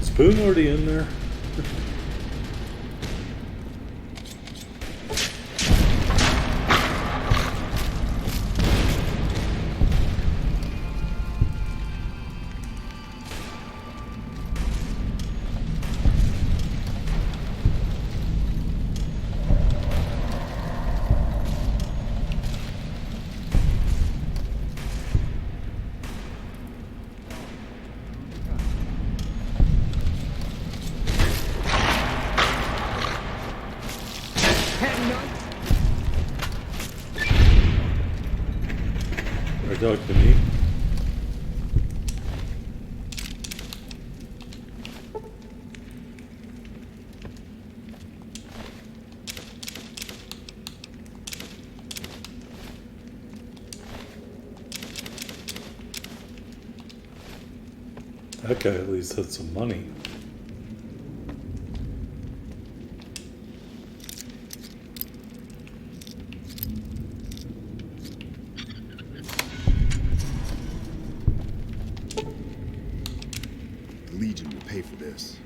Is Boone already in there? Or talk to me? That guy at least had some money. The Legion will pay for this.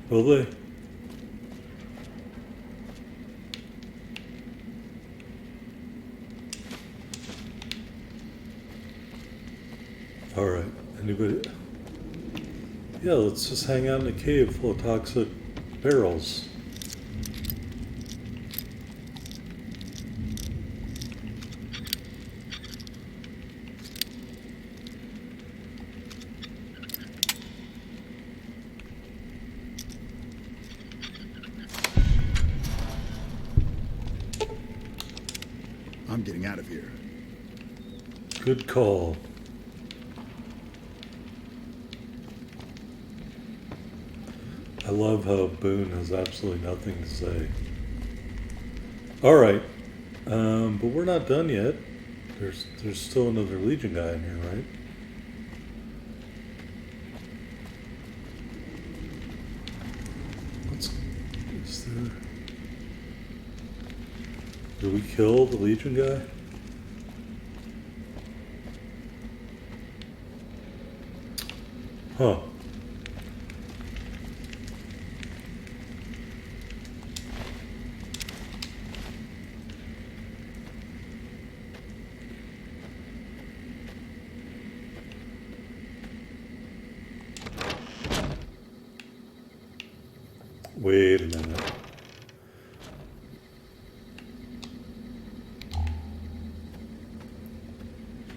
Will they? Alright, anybody? Yeah, let's just hang out in a cave full of toxic barrels. I'm getting out of here. Good call. I love how Boone has absolutely nothing to say. Alright, but we're not done yet. There's still another Legion guy in here, right? Is there... Did we kill the Legion guy? Huh. Wait a minute.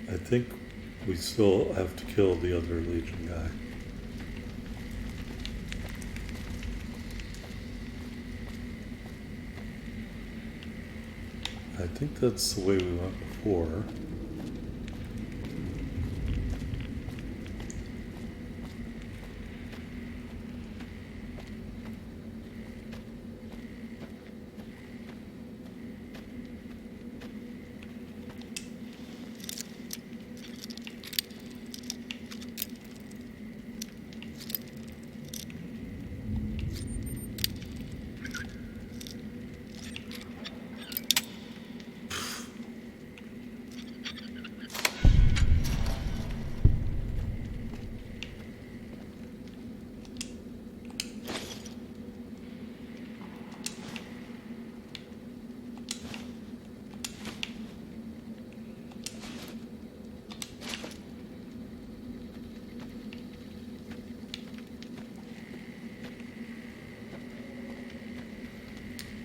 I think we still have to kill the other Legion guy. I think that's the way we went before.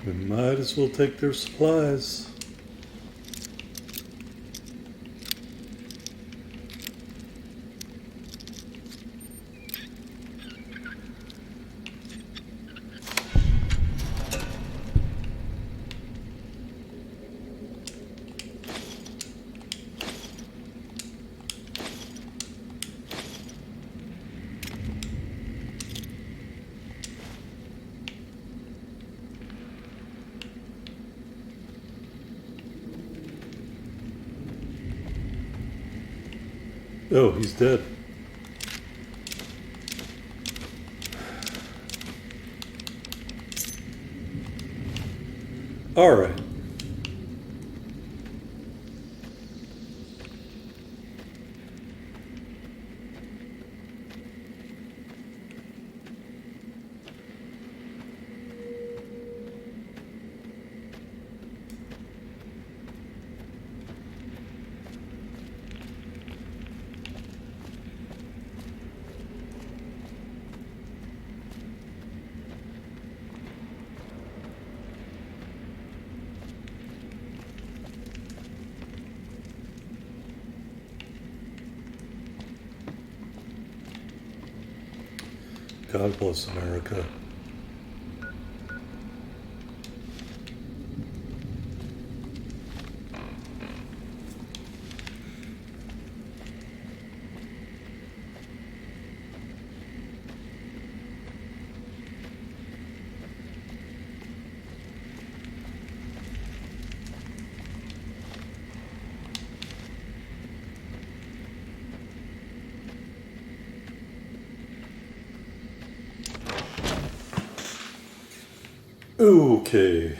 We might as well take their supplies. Oh, he's dead. All right. God bless America. Okay.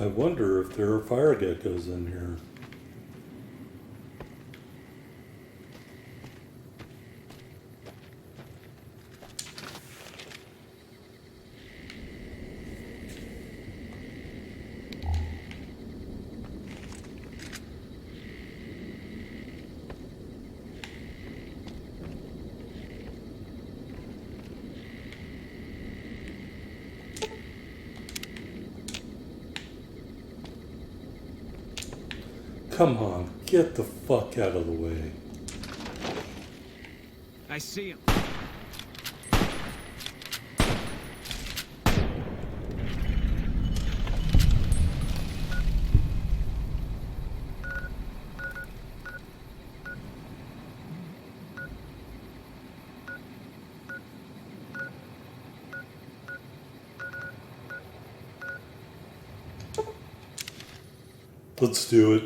I wonder if there are fire geckos in here. Come on, get the fuck out of the way. I see him. Let's do it.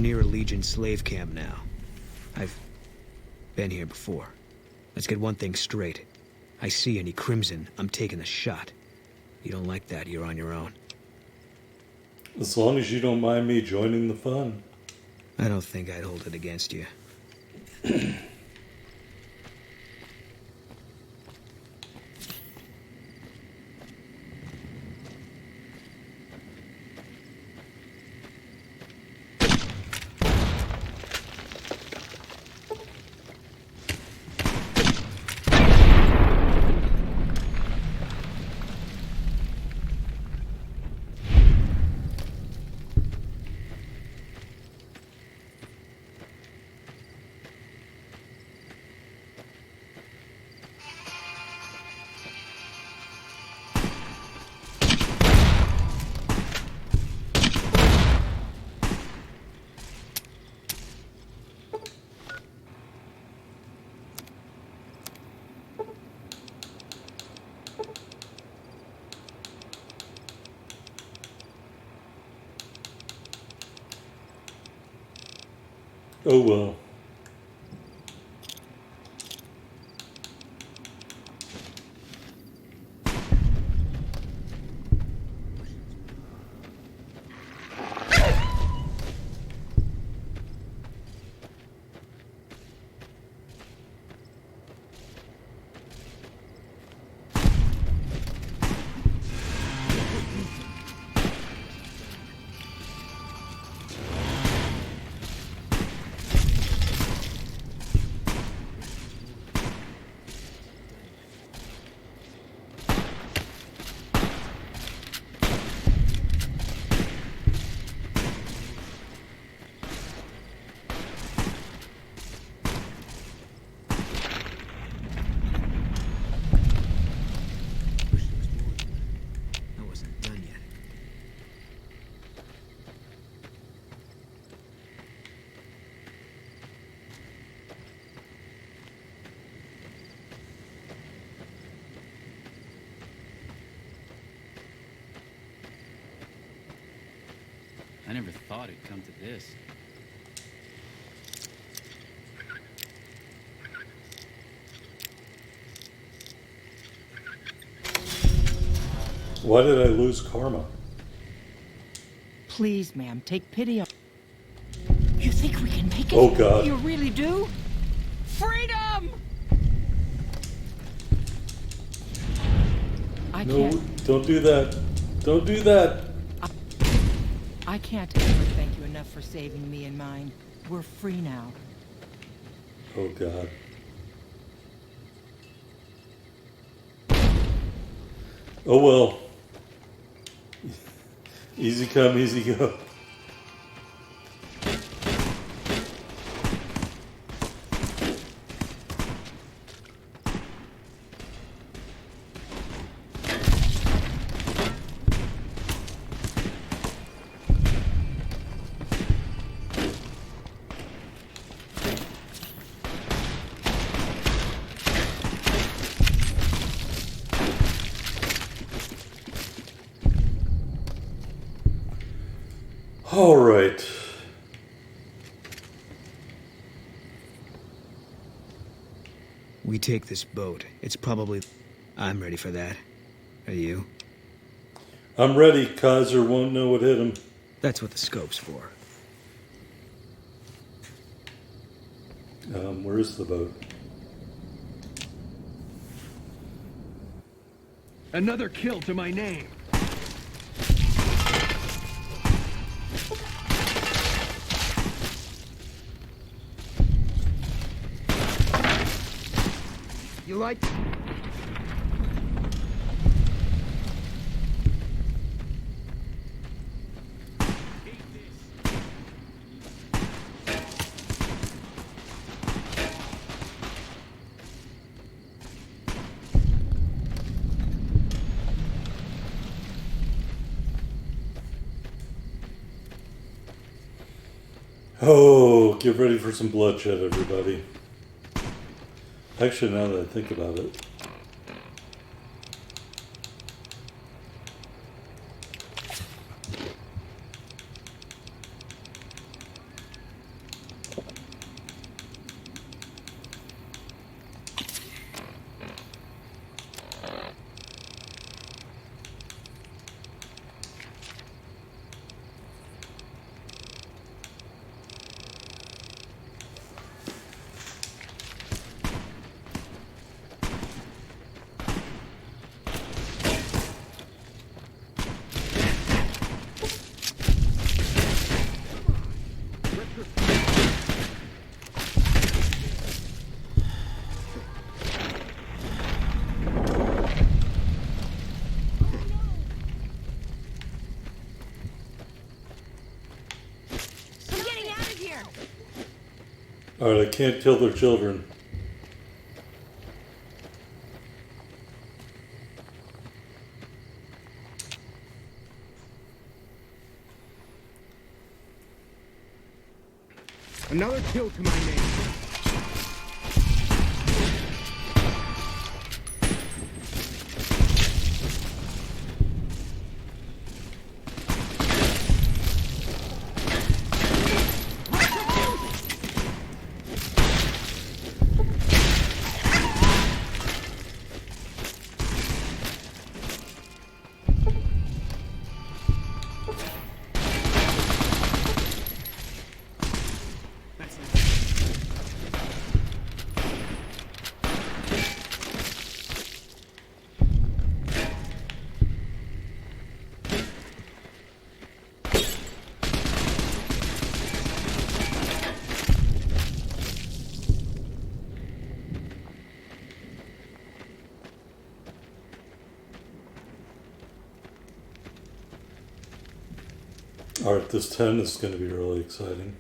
near a Legion slave camp now. I've been here before. Let's get one thing straight. I see any Crimson, I'm taking a shot. You don't like that, you're on your own. As long as you don't mind me joining the fun. I don't think I'd hold it against you. Oh well. I wasn't done yet. I never thought it'd come to this. Why did I lose karma? Please, ma'am, take pity on... You think we can make it? Oh, God. You really do? Freedom! I No, can't... don't do that. Don't do that. I can't ever thank you enough for saving me and mine. We're free now. Oh, God. Oh, well. Easy come, easy go. All right. We take this boat. It's probably... I'm ready for that. Are you? I'm ready. Kaiser won't know what hit him. That's what the scope's for. Where's the boat? Another kill to my name. You like... Oh, get ready for some bloodshed, everybody. Actually, now that I think about it. Alright, I can't kill their children. Another kill to my name. Alright, this 10 is going to be really exciting.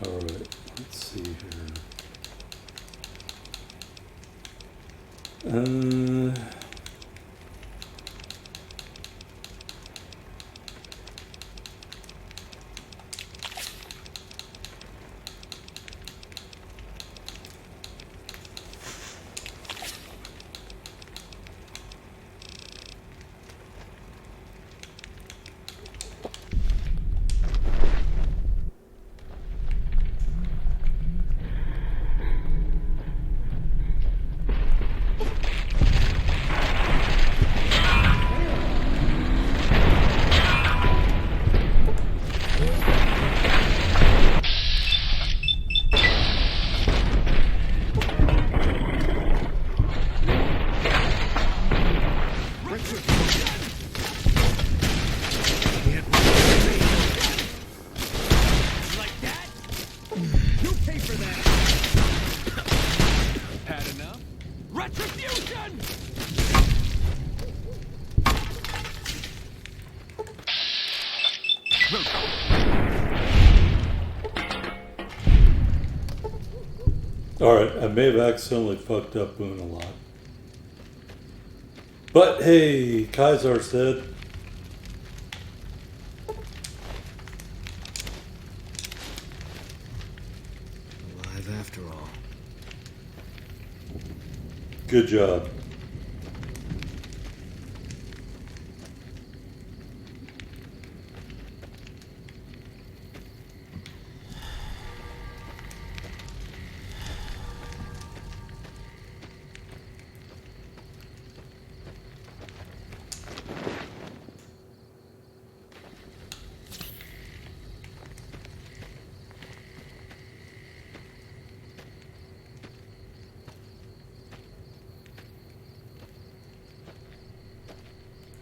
Alright, let's see here. Alright, I may have accidentally fucked up Boone a lot. But hey, Kaisar's dead. Alive after all. Good job.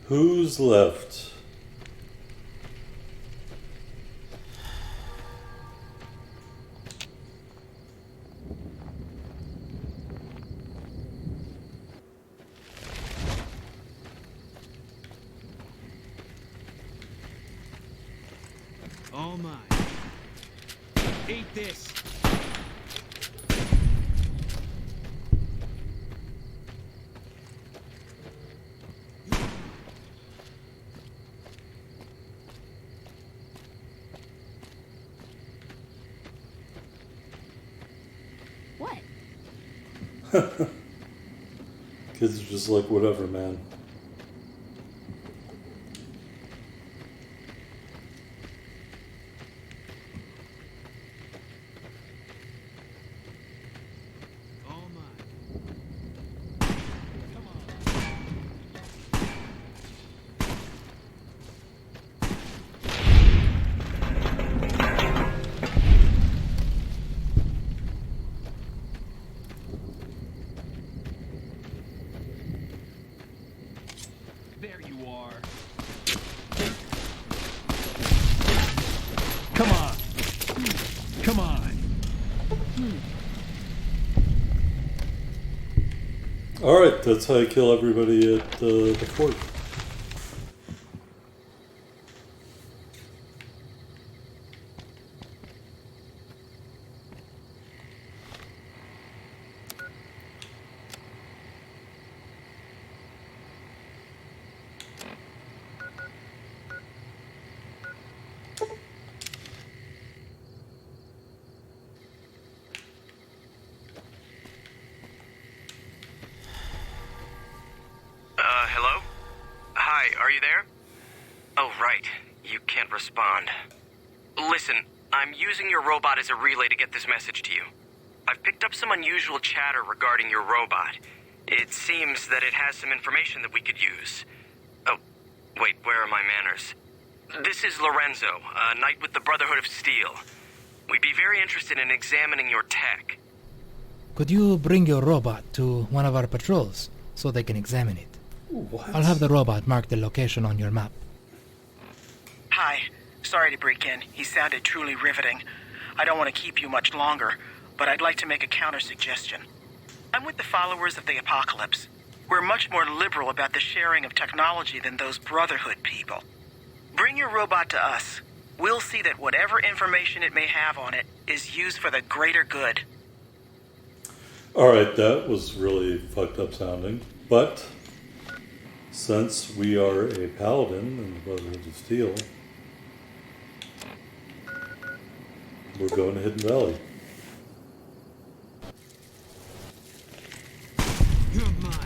Who's left? All mine. Eat this. What? Kids are just like, whatever, man. All mine. Come on. There you are. Come on. Come on. Alright, that's how you kill everybody at the fort. Hello? Hi, are you there? Oh, right. You can't respond. Listen, I'm using your robot as a relay to get this message to you. I've picked up some unusual chatter regarding your robot. It seems that it has some information that we could use. Oh, wait, where are my manners? This is Lorenzo, a knight with the Brotherhood of Steel. We'd be very interested in examining your tech. Could you bring your robot to one of our patrols so they can examine it? What? I'll have the robot mark the location on your map. Hi. Sorry to break in. He sounded truly riveting. I don't want to keep you much longer, but I'd like to make a counter-suggestion. I'm with the followers of the Apocalypse. We're much more liberal about the sharing of technology than those Brotherhood people. Bring your robot to us. We'll see that whatever information it may have on it is used for the greater good. Alright, that was really fucked up sounding. But since we are a paladin in the Brotherhood of Steel, we're going to Hidden Valley. You're mine.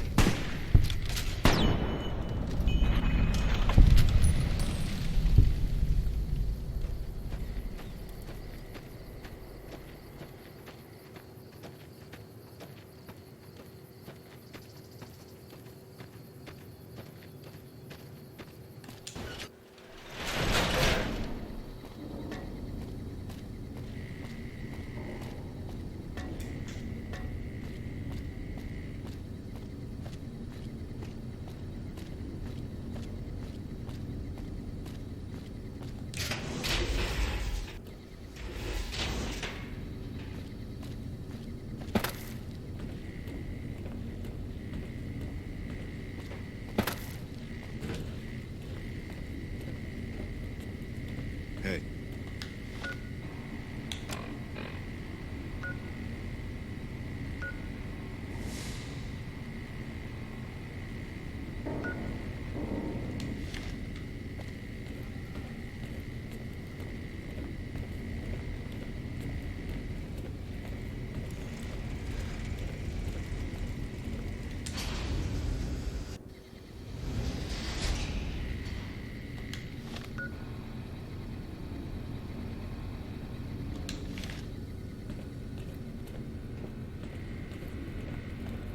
Hey.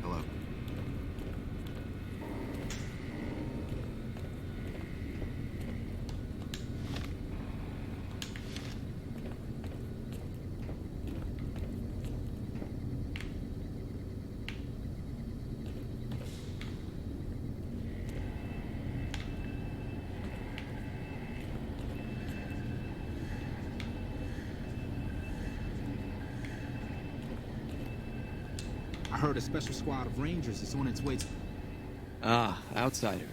Hello. I heard a special squad of Rangers is on its way to... Ah, outsider.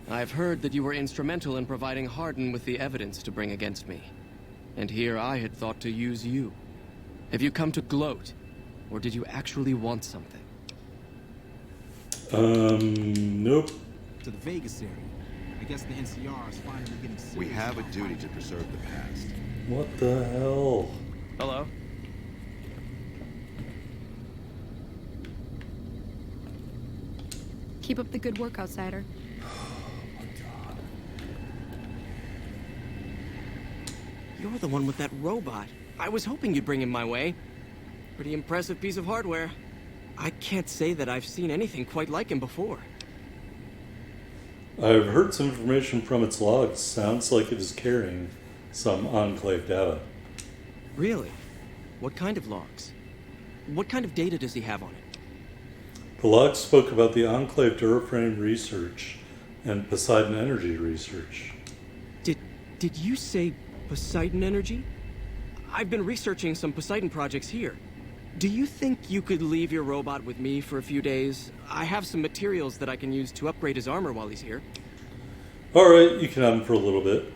I've heard that you were instrumental in providing Hardin with the evidence to bring against me. And here I had thought to use you. Have you come to gloat? Or did you actually want something? Nope. To the Vegas area. I guess the NCR is finally getting serious. We have a duty to preserve the past. What the hell? Hello? Keep up the good work, outsider. You're the one with that robot. I was hoping you'd bring him my way. Pretty impressive piece of hardware. I can't say that I've seen anything quite like him before. I've heard some information from its logs. Sounds like it is carrying some Enclave data. Really? What kind of logs? What kind of data does he have on it? The logs spoke about the Enclave Duraframe research and Poseidon Energy research. Did you say Poseidon Energy? I've been researching some Poseidon projects here. Do you think you could leave your robot with me for a few days? I have some materials that I can use to upgrade his armor while he's here. Alright, you can have him for a little bit.